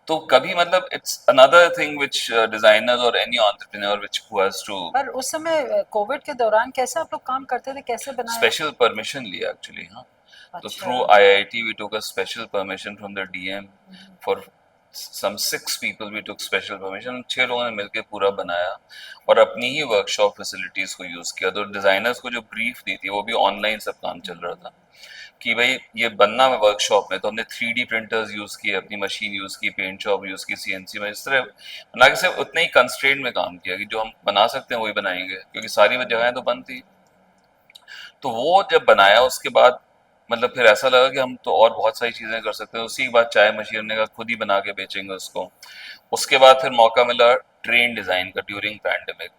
तो कभी मतलब it's another thing which designers और any entrepreneur which who has to पर उस समय कोविड के दौरान कैसे आप लोग काम करते थे, कैसे बनाया? स्पेशल परमिशन लिया एक्चुअली। हाँ, तो अच्छा। Through IIT we took a special permission from the DM for some 6 people। We took special permission, 6 लोगों ने मिलकर पूरा बनाया और अपनी ही वर्कशॉप फैसिलिटीज को यूज किया। तो डिजाइनर्स को जो ब्रीफ दी थी, वो भी ऑनलाइन सब काम चल रहा था कि भाई ये बनना है वर्कशॉप में। तो हमने 3D प्रिंटर्स यूज किए, अपनी मशीन यूज की, पेंट शॉप यूज की, सीएनसी में, इस तरह बना के सिर्फ उतने ही कंस्ट्रेंट में काम किया कि जो हम बना सकते हैं वही बनाएंगे, क्योंकि सारी जगहें तो बंद थी। तो वो जब बनाया उसके बाद मतलब फिर ऐसा लगा कि हम तो और बहुत सारी चीजें कर सकते हैं। उसी के बाद चाय मशीन हमने कहा खुद ही बना के बेचेंगे उसको। उसके बाद फिर मौका मिला ट्रेन डिजाइन का ड्यूरिंग पैंडेमिक।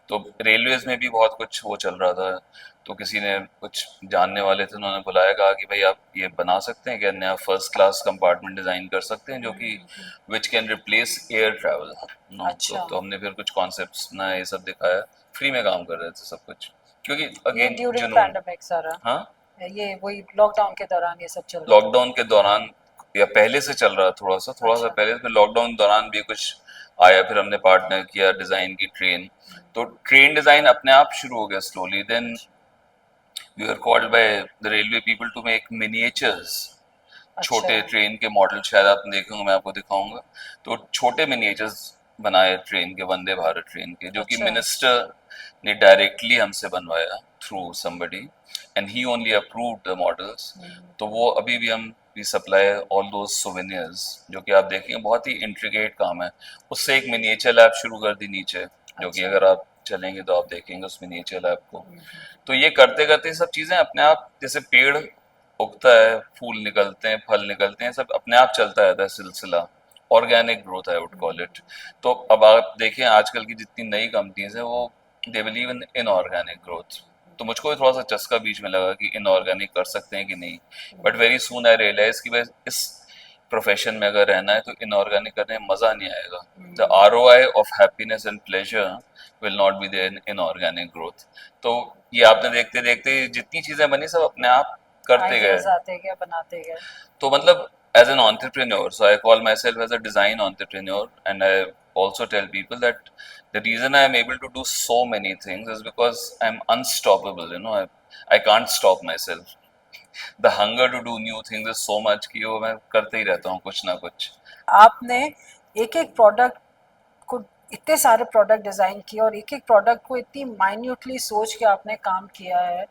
तो रेलवेज में भी बहुत कुछ वो चल रहा था। तो किसी ने कुछ जानने वाले थे, उन्होंने बुलाया, कहा कि भाई आप ये बना सकते हैं क्या, नया फर्स्ट क्लास कंपार्टमेंट डिजाइन कर सकते हैं जो कि which can replace air travel no. अच्छा। तो हमने फिर कुछ कॉन्सेप्ट्स ना ये सब दिखाया, फ्री में काम कर रहे थे सब कुछ, क्योंकि ये अगेन ड्यूरिंग जुनून। पैंडेमिक सारा, हाँ, ये वही लॉकडाउन के दौरान ये सब चल रहा था। लॉकडाउन के दौरान या पहले से चल रहा, थोड़ा सा अच्छा। पहले, फिर लॉकडाउन दौरान भी कुछ आया, फिर हमने पार्टनर किया डिजाइन की ट्रेन। तो ट्रेन डिजाइन अपने आप शुरू हो गया slowly. Then we are called by the railway people to make miniatures, अच्छा। छोटे ट्रेन के मॉडल, शायद आपने देखे होंगे, मैं आपको दिखाऊंगा। तो छोटे मिनिएचर्स बनाए ट्रेन के, वंदे भारत ट्रेन के, जो कि अच्छा। मिनिस्टर ने डायरेक्टली हमसे बनवाया through somebody, and he only approved the models. तो वो अभी भी हम we supply all those souvenirs, जो कि आप देखेंगे बहुत ही इंट्रिकेट काम है। उससे एक मिनिएचर लैब शुरू कर दी नीचे, जो कि अच्छा। अगर आप चलेंगे तो आप देखेंगे उस मिनिएचर लैब को। तो ये करते करते सब चीजें अपने आप, जैसे पेड़ उगता है, फूल निकलते हैं, फल निकलते हैं, सब अपने आप चलता रहता है सिलसिला। Organic growth I would call it. तो अब आप देखें आजकल की जितनी नई कंपनीज हैं, वो they believe in inorganic growth. तो मुझको भी थोड़ा सा चस्का बीच में लगा कि इनऑर्गेनिक कर सकते हैं कि नहीं। But very soon I realize कि भाई इस प्रोफेशन में अगर रहना है तो इनऑर्गेनिक करने में मजा नहीं आएगा। The ROI of happiness and pleasure will not be there in inorganic growth. तो ये आपने देखते देखते जितनी चीजें बनी सब अपने आप करते गए। आइडियाज आते गए, बनाते गए। तो मतलब as an entrepreneur, so I call myself as a design entrepreneur, and I also tell people that the reason I am able to do so many things is because I'm unstoppable. I can't stop myself. The hunger to do new things is so much कि वो मैं करते ही रहता हूँ कुछ ना कुछ। आपने एक एक प्रोडक्ट को, इतने सारे प्रोडक्ट डिज़ाइन किए और एक एक प्रोडक्ट को इतनी माइन्यूटली सोच के आपने काम किया है।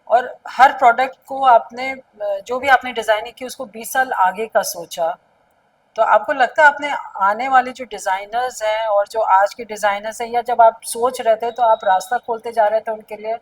और हर प्रोडक्ट को आपने जो भी आपने डिज़ाइनिंग की उसको 20 साल आगे का सोचा। तो आपको लगता है आपने आने वाले जो डिज़ाइनर्स हैं और जो आज के डिज़ाइनर्स हैं, या जब आप सोच रहे थे तो आप रास्ता खोलते जा रहे थे उनके लिए,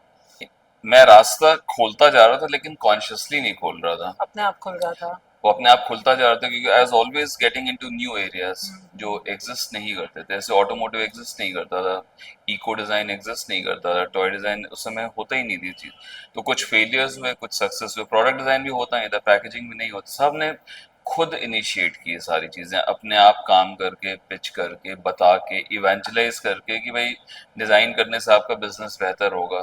मैं रास्ता खोलता जा रहा था लेकिन कॉन्शियसली नहीं खोल रहा था। अपने आप खुल रहा था? वो अपने आप खुलता जा रहा था क्योंकि I was always getting into new areas जो एग्जिस्ट नहीं करते थे। जैसे ऑटोमोटिव एग्जिस्ट नहीं करता था, इको डिजाइन एग्जिस्ट नहीं करता था, टॉय डिजाइन उस समय होता ही नहीं थी चीज। तो कुछ फेलियर्स हुए, कुछ सक्सेस हुए। प्रोडक्ट डिजाइन भी होता नहीं था, पैकेजिंग भी नहीं होता। सब ने खुद इनिशिएट की ये सारी चीजें, अपने आप काम करके, पिच करके, बता के, इवेंचुलाइज करके कि भाई डिजाइन करने से आपका बिजनेस बेहतर होगा।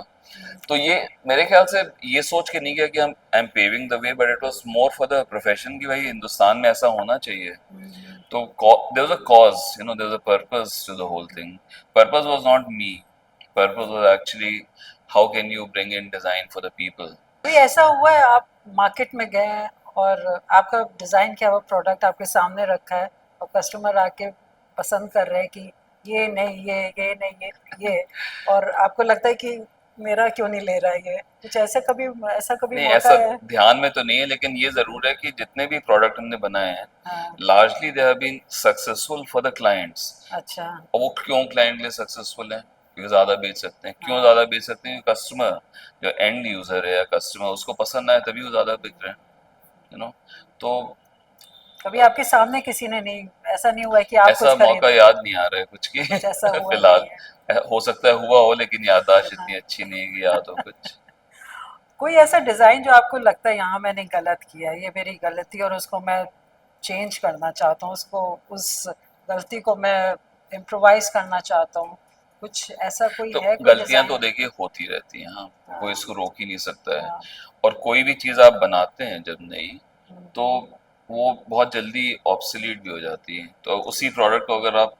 तो ये मेरे ख्याल से ये सोच के नहीं किया कि हम I am paving the way, but it was more for the profession कि भाई हिंदुस्तान में ऐसा होना चाहिए। तो there was a cause, you know, there was a purpose to the whole thing. Purpose was not me, purpose was actually how can you bring in design for the people. कोई ऐसा हुआ है आप मार्केट में गए हैं और आपका डिज़ाइन किया हुआ प्रोडक्ट आपके सामने रखा है और कस्टमर आके पसंद कर रहे हैं कि ये नहीं, ये नहीं, ये, और आपको लगता है कि मेरा क्यों नहीं ले रहा है ये? कुछ ऐसा कभी नहीं, मौका ऐसा है? ध्यान में तो नहीं है, लेकिन ये जरूर है कि जितने भी प्रोडक्ट हमने बनाए हैं हाँ। Largely they have been successful for the clients. अच्छा। और वो क्यों क्लाइंट के लिए सक्सेसफुल है? क्योंकि ज्यादा बेच सकते हैं। क्यों हाँ। ज्यादा बेच सकते हैं? कस्टमर, जो एंड यूजर है या कस्टमर, उसको पसंद आए तभी वो ज्यादा बिक रहे हैं, यू नो। तो कभी आपके सामने किसी ने नहीं, ऐसा नहीं हुआ है कि आप ऐसा कुछ मौका खरीद, याद नहीं आ रहा है कुछ की कुछ ऐसा हुआ फिलहाल। नहीं है? हो सकता है हुआ हो, लेकिन याददाश्त हाँ। इतनी अच्छी नहीं है कि याद हो कुछ। कोई ऐसा डिज़ाइन जो आपको लगता है यहाँ मैंने गलत किया है, ये मेरी गलती और उसको मैं चेंज करना चाहता हूँ, उसको, उस गलती को मैं इम्प्रोवाइज़ करना चाहता हूँ? कुछ ऐसा कोई तो है, कोई गलतियां तो डिज़ाइन? देखिए होती रहती हैं, हाँ, कोई हाँ। इसको रोक ही नहीं सकता है। हाँ। और कोई भी चीज आप बनाते हैं जब नई, तो वो बहुत जल्दी ऑब्सोलीट भी हो जाती है। तो उसी प्रोडक्ट को अगर आप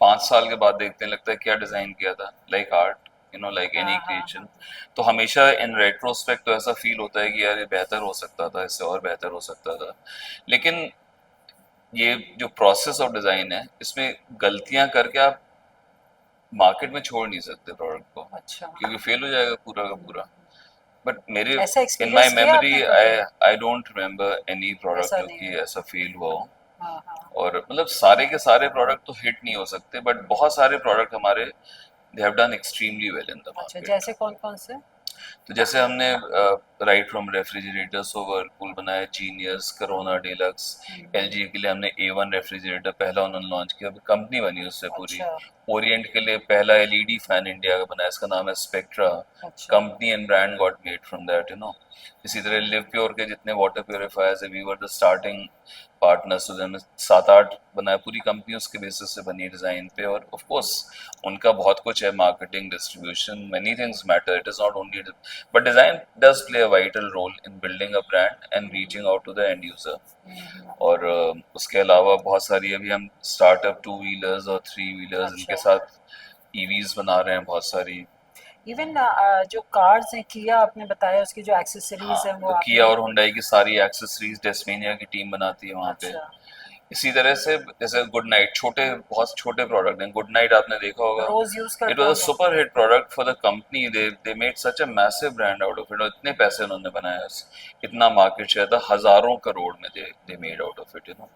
5 साल के बाद देखते हैं, लगता है क्या डिजाइन किया था, like art, you know, like any हाँ। हाँ। क्रिएशन। तो हमेशा इन रेट्रोस्पेक्ट तो ऐसा फील होता है कि यार ये बेहतर हो सकता था, इससे और बेहतर हो सकता था। लेकिन ये जो प्रोसेस ऑफ डिजाइन है, इसमें गलतियां करके आप मार्केट में छोड़ नहीं सकते प्रोडक्ट को, अच्छा। क्योंकि फेल हो जाएगा पूरा का पूरा। बट मेरे, ऐसा इन माई एक्सपीरियंस किया आपने मेमोरी, कभी? I I don't remember any product ऐसा जो नहीं कि है। ऐसा फेल हुआ हो। हाँ। हाँ। और मतलब सारे के सारे प्रोडक्ट तो हिट नहीं हो सकते, बट बहुत सारे प्रोडक्ट हमारे they have done extremely well in the अच्छा, मार्केट। जैसे कौन कौन से? तो जैसे हमने राइट फ्रॉम रेफ्रिजरेटर्स तो वर्लपूल बनाया, जीनियस, करोना डीलक्स। एलजी के लिए हमने A1 रेफ्रिजरेटर पहला उन्होंने लॉन्च किया, कंपनी बनी उससे पूरी। अच्छा। ओरिएंट के लिए पहला एलईडी फैन इंडिया का बनाया, इसका नाम है स्पेक्ट्रा। अच्छा। Company and brand got made from that, you know. इसी तरह लिव प्योर के जितने वाटर प्योरीफायर्स है, we were the starting partners. तो हमने 7-8 बनाया, पूरी कंपनी उसके बेसिस से बनी डिजाइन पे। और ऑफ कोर्स उनका बहुत कुछ है, marketing, distribution, many things matter, it is not only, but design does play a vital role in building a brand and reaching out to the end user. और उसके अलावा बहुत सारी अभी हम स्टार्टअप 2 व्हीलर्स और 3 व्हीलर्स इनके अच्छा। साथ ईवीज बना रहे हैं बहुत सारी। इवन जो कार्स हैं, किया आपने बताया, उसकी जो हाँ, एक्सेसरीज हैं वो तो किया आपने। और हुंडई की सारी एक्सेसरीज टेस्मेनिया की टीम बनाती है वहाँ पे। अच्छा। इसी तरह से जैसे गुड नाइट, छोटे, बहुत छोटे प्रोडक्ट हैं। गुड नाइट आपने देखा होगा, रोज यूज इट करते वाज अ होंगे। Super hit product for the company. They made such a massive brand out of it, और इतने पैसे उन्होंने बनाया, इतना मार्केट शेयर था, हजारों करोड़ में they made out of it, you know.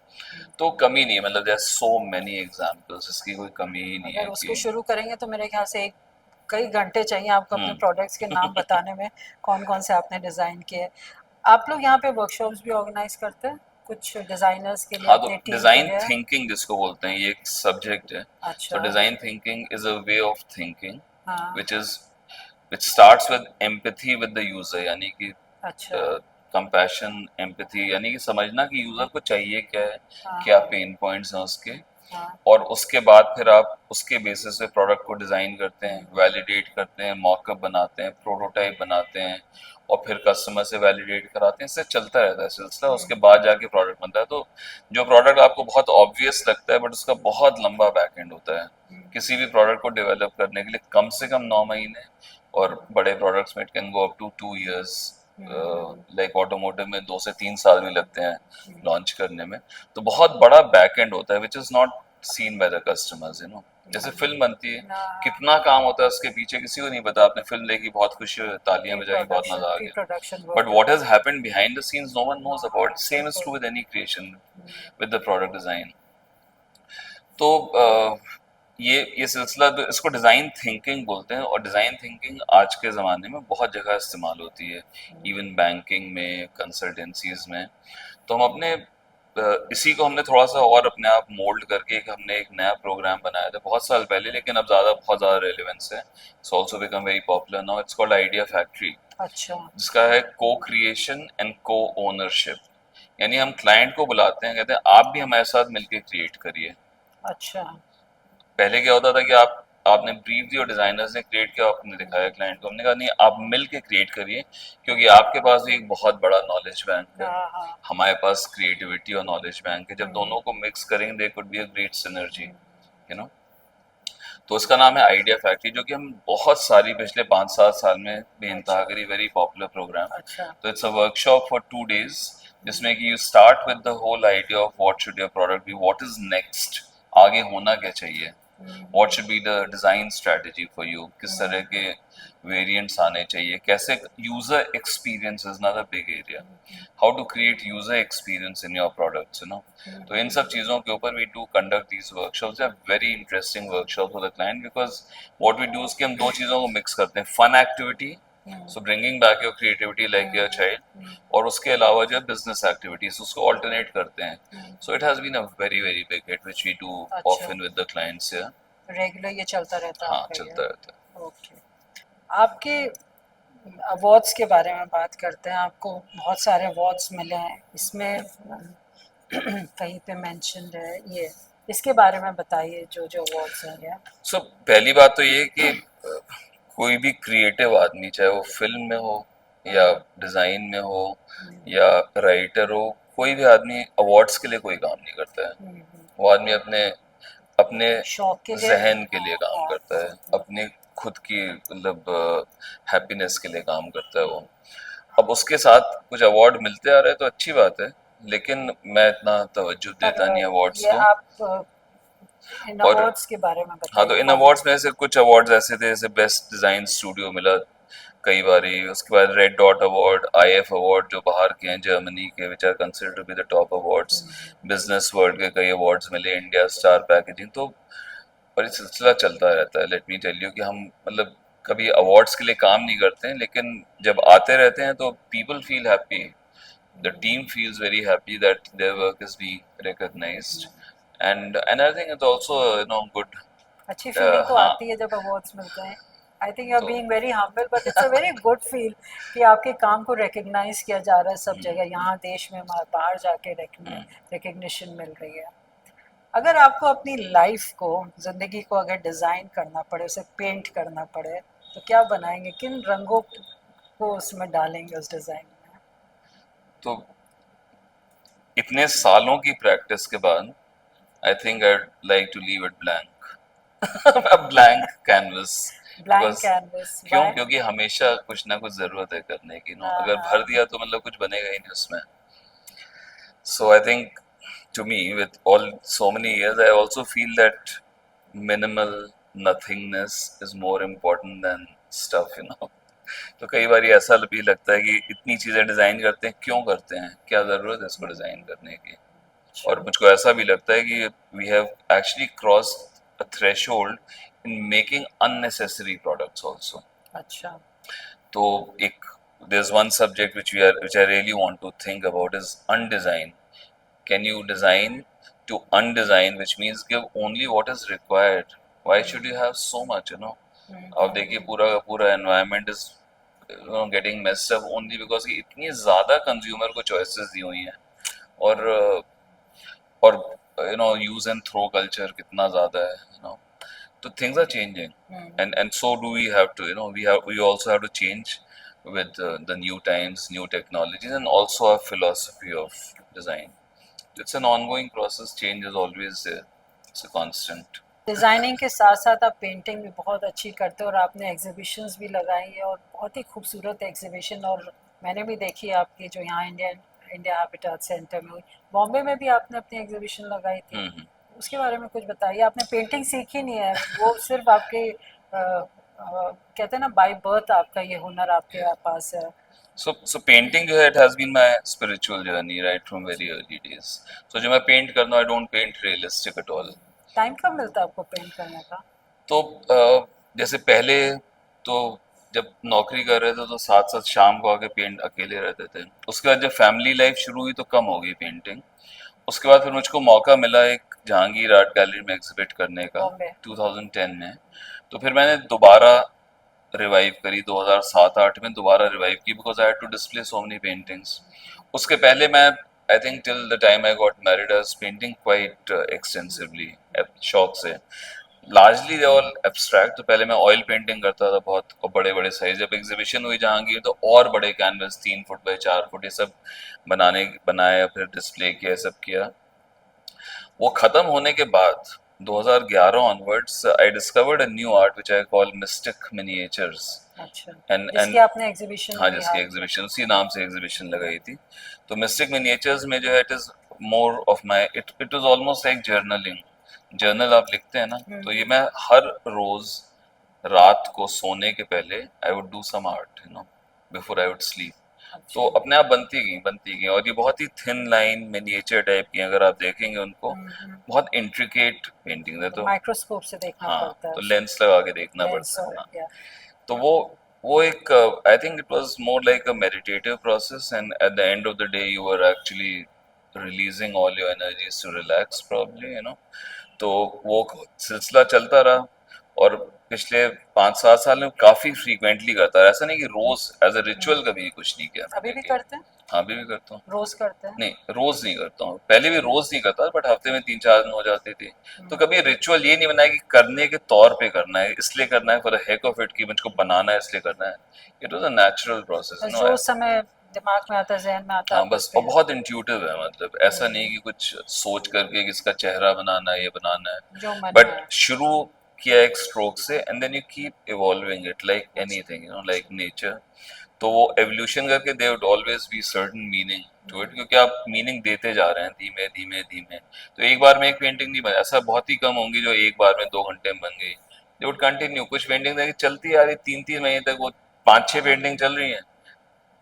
तो कमी नहीं है, मतलब there are so many examples, इसकी कोई कमी ही नहीं अगर है उसको कि। शुरू करेंगे तो मेरे ख्याल से कई घंटे चाहिए आपको अपने हम्म। प्रोडक्ट्स के नाम बताने में, कौन कौन से आपने डिज़ाइन किए। आप लोग यहाँ पे वर्कशॉप्स भी ऑर्गेनाइज करते हैं कुछ डिज़ाइनर्स के लिए, हाँ, तो अपनी टीम के डिजाइन लिए? थिंकिंग जिसको बोलते हैं, ये एक सब्जेक्ट है। तो अच्छा। Design thinking is a way of thinking हाँ। Which is which starts with empathy with the user, यानी कि अच्छा। कंपैशन, एम्पैथी, यानी कि समझना कि यूजर को चाहिए क्या है, हाँ। क्या हाँ। पेन पॉइंट्स हैं उसके। हाँ। और उसके बाद फिर आप उसके बेसिस पे प्रोडक्ट को डिजाइन करते हैं, वैलिडेट करते हैं, मॉकअप बनाते हैं, प्रोटोटाइप बनाते हैं, और फिर कस्टमर से वैलिडेट कराते हैं। इससे चलता रहता है सिलसिला, उसके बाद जाके प्रोडक्ट बनता है। तो जो प्रोडक्ट आपको बहुत ऑब्वियस लगता है, बट उसका बहुत लंबा बैक एंड होता है। किसी भी प्रोडक्ट को डेवलप करने के लिए कम से कम 9 महीने, और बड़े प्रोडक्ट्स में it can go up to 2 years. Like automotive में 2 से 3 साल भी लगते हैं लॉन्च करने में। तो बहुत बड़ा बैक एंड होता है, which is not seen by the customers, you know. जैसे फिल्म बनती है, हाँ, कितना काम होता है उसके पीछे किसी को नहीं पता। आपने फिल्म देखी, बहुत खुशी हुई, तालियां बजाई, बहुत मजा आ प्री गया, प्रोडक्शन बट वर्क what होता has happened behind the scenes no one knows है। about. हाँ, Same is बिल्कुल। true with any creation, hmm, with the product design. तो ये सिलसिला, तो इसको डिज़ाइन थिंकिंग बोलते हैं, और डिज़ाइन थिंकिंग आज के ज़माने में बहुत जगह इस्तेमाल होती है, इवन बैंकिंग में, कंसल्टेंसीज में। तो हम अपने इसी को हमने थोड़ा सा और अपने आप मोल्ड करके हमने एक नया प्रोग्राम बनाया था बहुत साल पहले, लेकिन अब बहुत ज़्यादा रेलिवेंस है। It's also become very popular now. It's called idea factory, अच्छा। जिसका है को क्रिएशन एंड को ओनरशिप। यानी हम क्लाइंट को बुलाते हैं, कहते हैं आप भी हमारे साथ मिलकर क्रिएट करिए। अच्छा। पहले क्या होता था कि आपने ब्रीफ दी और डिजाइनर्स ने क्रिएट किया, आपने दिखाया क्लाइंट को। हमने कहा नहीं, आप मिल के क्रिएट करिए, क्योंकि आपके पास भी एक बहुत बड़ा नॉलेज बैंक है, हाँ हाँ। हमारे पास क्रिएटिविटी और नॉलेज बैंक है। जब हम्म, दोनों को मिक्स करेंगे they could be a great synergy, you know. तो इसका नाम है आइडिया फैक्ट्री, जो कि हम बहुत सारी पिछले 5-7 साल में बेनतहा अच्छा। करी, वेरी पॉपुलर प्रोग्राम। अच्छा। तो it's a workshop for 2 days, जिसमें कि you start with the whole idea of what should your product be, what is next, आगे होना क्या चाहिए, what should be the design strategy for you, किस तरह के वेरिएंट्स आने चाहिए, कैसे user experience is not a big area, how to create user experience in your products, you know. तो इन सब चीज़ों के ऊपर we do conduct these workshops. Are very interesting workshop for the client, because what we do कि हम दो चीज़ों को मिक्स करते हैं, fun activity, so bringing back your creativity like your child, और उसके अलावा जो है बिजनेस एक्टिविटीज, उसको ऑल्टरनेट करते हैं। So it has been a very very big hit which we do अच्छा। Often with the clients here. Regular ये चलता रहता है हाँ, आपका चलता रहता है। ये? ओके। आपके अवार्ड्स के बारे में बात करते हैं। आपको बहुत सारे अवार्ड्स मिले हैं, इसमें कहीं पे मेंशन्ड है ये, इसके बारे में बताइए जो जो अवार्ड्स हैं ये। सो पहली बात तो ये कि कोई भी क्रिएटिव आदमी, चाहे वो फिल्म में हो या डिजाइन में हो या राइटर हो, कोई भी आदमी अवार्ड्स के लिए कोई काम नहीं करता है। वो आदमी अपने अपने शौक के लिए। जहन के लिए काम हाँ, करता है, अपने खुद की मतलब हैप्पीनेस के लिए काम करता है वो। अब उसके साथ कुछ अवार्ड मिलते आ रहे हैं तो अच्छी बात है, लेकिन मैं इतना तवज्जो पर देता नहीं अवार्ड्स ये को। आप इन और अवार्ड्स के बारे में हाँ, बताइए तो इन कौन। अवार्ड्स में से कुछ अवार्ड्स ऐसे थे, जैसे बेस्ट डिजाइन स्टूडियो मिला कई बारी, उसके बाद red dot award, IF award जो बाहर के हैं जर्मनी के, which are considered to be the top awards, business world के कई अवार्ड्स मिले, इंडिया स्टार पैकेजिंग। तो और ये सिलसिला चलता रहता है। लेट मी टेल यू कि हम मतलब कभी अवार्ड्स के लिए काम नहीं करते हैं, लेकिन जब आते रहते हैं तो people feel happy, the team feels very happy that their work is being recognized, and I think it's also good. अच्छी फीलिंग तो हाँ, आती है जब अवार्ड्स मिलते हैं। आई थिंक यू आर तो being very humble, but it's a very good feel कि आपके काम को रिकग्नाइज किया जा रहा है सब जगह, यहाँ देश में बाहर जाके रिकग्निशन मिल रही है। अगर आपको अपनी लाइफ को, ज़िंदगी को अगर डिज़ाइन करना पड़े, उसे पेंट करना पड़े, तो क्या बनाएंगे? किन रंगों को उसमें डालेंगे उस डिज़ाइन में? तो इतने सालों की प्रैक्टिस के बाद I think I like to leave it blank, a blank canvas. Blank because canvas, क्यों? वाई? क्योंकि हमेशा कुछ ना कुछ जरूरत है करने की, नो। हाँ अगर भर हाँ। दिया तो मतलब कुछ बनेगा ही नहीं उसमें। So I think, to me, with all so many years, I also feel that minimal nothingness is more important than stuff, you know. तो कई बार ऐसा भी लगता है कि इतनी चीजें डिजाइन करते हैं, क्यों करते हैं, क्या जरूरत है इसको डिजाइन करने की। अच्छा। और मुझको ऐसा भी लगता है कि we have actually crossed a threshold in making unnecessary products also. अच्छा। तो एक there's one subject which I really want to think about is undesign. Can you design to undesign, which means give only what is required? Why should you have so much, you know? अब देखिए पूरा का पूरा environment is getting messed up only because कि इतनी ज़्यादा consumer को choices दी हुई हैं, और और use and throw culture कितना ज़्यादा है, you know. So things are changing, and so do we have to, we also have to change with the new times, new technologies, and also our philosophy of design. It's an ongoing process. Change is always there. It's a constant. Designing के साथ साथ आप painting भी बहुत अच्छी करते हो, और आपने एग्जीबिशंस भी लगाई है, और बहुत ही खूबसूरत एग्जीबिशन, और मैंने भी देखी है आपकी जो यहाँ इंडिया इंडिया हैबिटेट सेंटर में हुई। बॉम्बे में भी आपने अपनी एग्जीबिशन लगाई थी, हम्म। उसके बारे में कुछ बताइए। आपने पेंटिंग सीखी नहीं है, वो सिर्फ आपके कहते हैं ना बाय बर्थ आपका ये हुनर आपके पास है। So painting जो है, it has been my spiritual journey right from very early days. So जो मैं पेंट करता हूँ, I don't paint realistic at all. Time कब मिलता है आपको पेंट करने का? तो जैसे पहले तो जब नौकरी कर रहे थे तो साथ साथ शाम को आके पेंट अकेले रहते थे। उसके बाद जब फैमिली लाइफ शुरू हुई तो कम हो गई पेंटिंग। उसके बाद फिर मुझको मौका मिला एक जहांगीर आर्ट गैलरी में एग्जिबिट करने का बॉम्बे। 2010 में। तो फिर मैंने दोबारा रिवाइव करी 2007-8 में, दोबारा रिवाइव की because I had to display so many paintings. उसके पहले मैं I think till the time I got married I was painting quite extensively, शौक से। Largely they all abstract. तो पहले मैं ऑयल पेंटिंग करता था बहुत, और बड़े बड़े साइज। जब एग्जीबिशन हुई जहांगीर तो और बड़े कैनवस 3 फुट बाई 4 फुट ये सब बनाया, फिर डिस्प्ले किया, सब किया। वो खत्म होने के बाद 2011 onwards I discovered a new art which I call mistake miniatures. अच्छा, एंड जिसकी आपने एग्जीबिशन हाँ, भी जिसकी हाल किया। एग्जीबिशन उसी नाम से एग्जीबिशन लगाई थी। तो मिस्टिक मिनिएचर्स में जो है, it is more of my, it is almost like journaling. Journal आप लिखते हैं ना, तो ये मैं हर रोज रात को सोने के पहले I would do some art, before I would sleep. तो अच्छा। अपने आप बनती गई, और ये बहुत ही थिन लाइन मिनिएचर टाइप की हैं, अगर आप देखेंगे उनको, बहुत इंट्रिकेट पेंटिंग है। तो तो माइक्रोस्कोप से देखना हाँ, पड़ता है तो उसको। लेंस लगा के देखना लेंस पड़ता है, और हाँ। या तो वो एक I think it was more like a meditative process, and at the end of the day you are actually releasing all your energies to relax probably. तो वो सिलसिला चलता रहा, और पिछले 5-7 साल में काफी फ्रीक्वेंटली करता रहा। ऐसा नहीं कि रोज एज अ रिचुअल कभी कुछ नहीं किया अभी मैंने भी कि करते हैं? हाँ, अभी भी करता हूँ। रोज करते हैं? नहीं, रोज नहीं करता हूँ, पहले भी रोज नहीं करता, बट हफ्ते में 3-4 दिन हो जाती थी। तो कभी रिचुअल ये नहीं बनाया कि करने के तौर पे करना है, इसलिए करना है for the heck of it, कि मुझको बनाना है इसलिए करना है। It was a natural process, बस जो उस समय दिमाग में आता है, जहन में आता है, हाँ, आप उस बस। पे। और बहुत इंट्यूटिव है, मतलब ऐसा नहीं कि कुछ सोच करके कि इसका चेहरा बनाना है, ये बनाना है। जो मन में बट आए। शुरू किया एक स्ट्रोक से, and then you keep evolving it like anything, like nature. तो वो एवोल्यूशन करके there would always be certain meaning to it, क्योंकि आप मीनिंग देते जा रहे हैं धीमे धीमे धीमे। तो एक बार में एक पेंटिंग नहीं बन, ऐसा बहुत ही कम होंगी जो एक बार में 2 घंटे में बन गई। दे वुड कंटिन्यू, कुछ पेंटिंग देखिए चलती आ रही 3-3 महीने तक, वो 5-6 पेंटिंग चल रही हैं।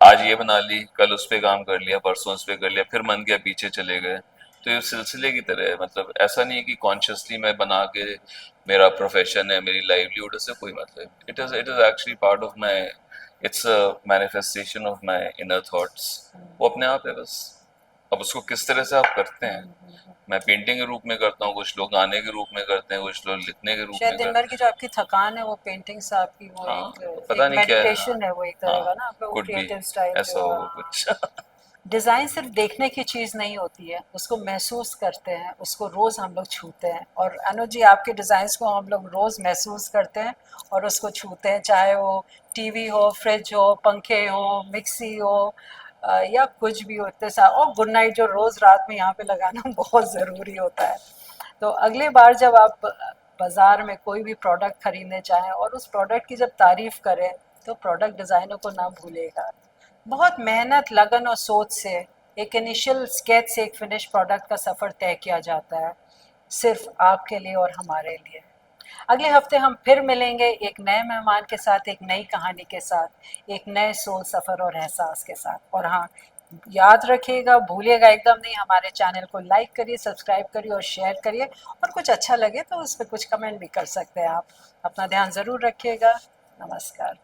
आज ये बना ली, कल उस पे काम कर लिया, परसों उस पे कर लिया, फिर मन किया पीछे चले गए। तो ये सिलसिले की तरह है, मतलब ऐसा नहीं है कि कॉन्शियसली मैं बना के मेरा प्रोफेशन है, मेरी लाइवलीहुड, इससे कोई मतलब। It is actually part of my, it's a manifestation of my inner thoughts. वो अपने आप है बस। अब उसको किस तरह से आप करते हैं, मैं पेंटिंग के रूप में करता हूँ, कुछ लोग गाने के रूप में करते हैं, कुछ लोग लिखने के रूप शायद में दिन भर करते की जो आपकी थकान है वो पेंटिंग से आपकी वो हैं। हाँ, तो एक पता नहीं क्या है, हाँ। मेडिटेशन है, वो एक तरह का हाँ, ना आपका वो कुड भी क्रिएटिव स्टाइल ऐसा जो होगा कुछ। डिज़ाइन सिर्फ देखने की चीज़ नहीं होती है, उसको महसूस करते हैं, उसको रोज़ हम लोग छूते हैं। और अनुज जी, आपके डिज़ाइंस को हम लोग रोज़ महसूस करते हैं और उसको छूते हैं, चाहे वो टीवी हो, फ्रिज हो, पंखे हो, मिक्सी हो, या कुछ भी हो। इतने सा और गुड नाइट जो रोज़ रात में यहाँ पे लगाना बहुत ज़रूरी होता है। तो अगली बार जब आप बाज़ार में कोई भी प्रोडक्ट खरीदने चाहें और उस प्रोडक्ट की जब तारीफ़ करें, तो प्रोडक्ट डिज़ाइनर को ना भूलिएगा। बहुत मेहनत, लगन और सोच से एक इनिशियल स्केच से एक फिनिश प्रोडक्ट का सफ़र तय किया जाता है, सिर्फ आपके लिए और हमारे लिए। अगले हफ्ते हम फिर मिलेंगे एक नए मेहमान के साथ, एक नई कहानी के साथ, एक नए सोल सफ़र और एहसास के साथ। और हाँ, याद रखिएगा, भूलिएगा एकदम नहीं, हमारे चैनल को लाइक करिए, सब्सक्राइब करिए और शेयर करिए। और कुछ अच्छा लगे तो उस पर कुछ कमेंट भी कर सकते हैं आप। अपना ध्यान ज़रूर रखिएगा। नमस्कार।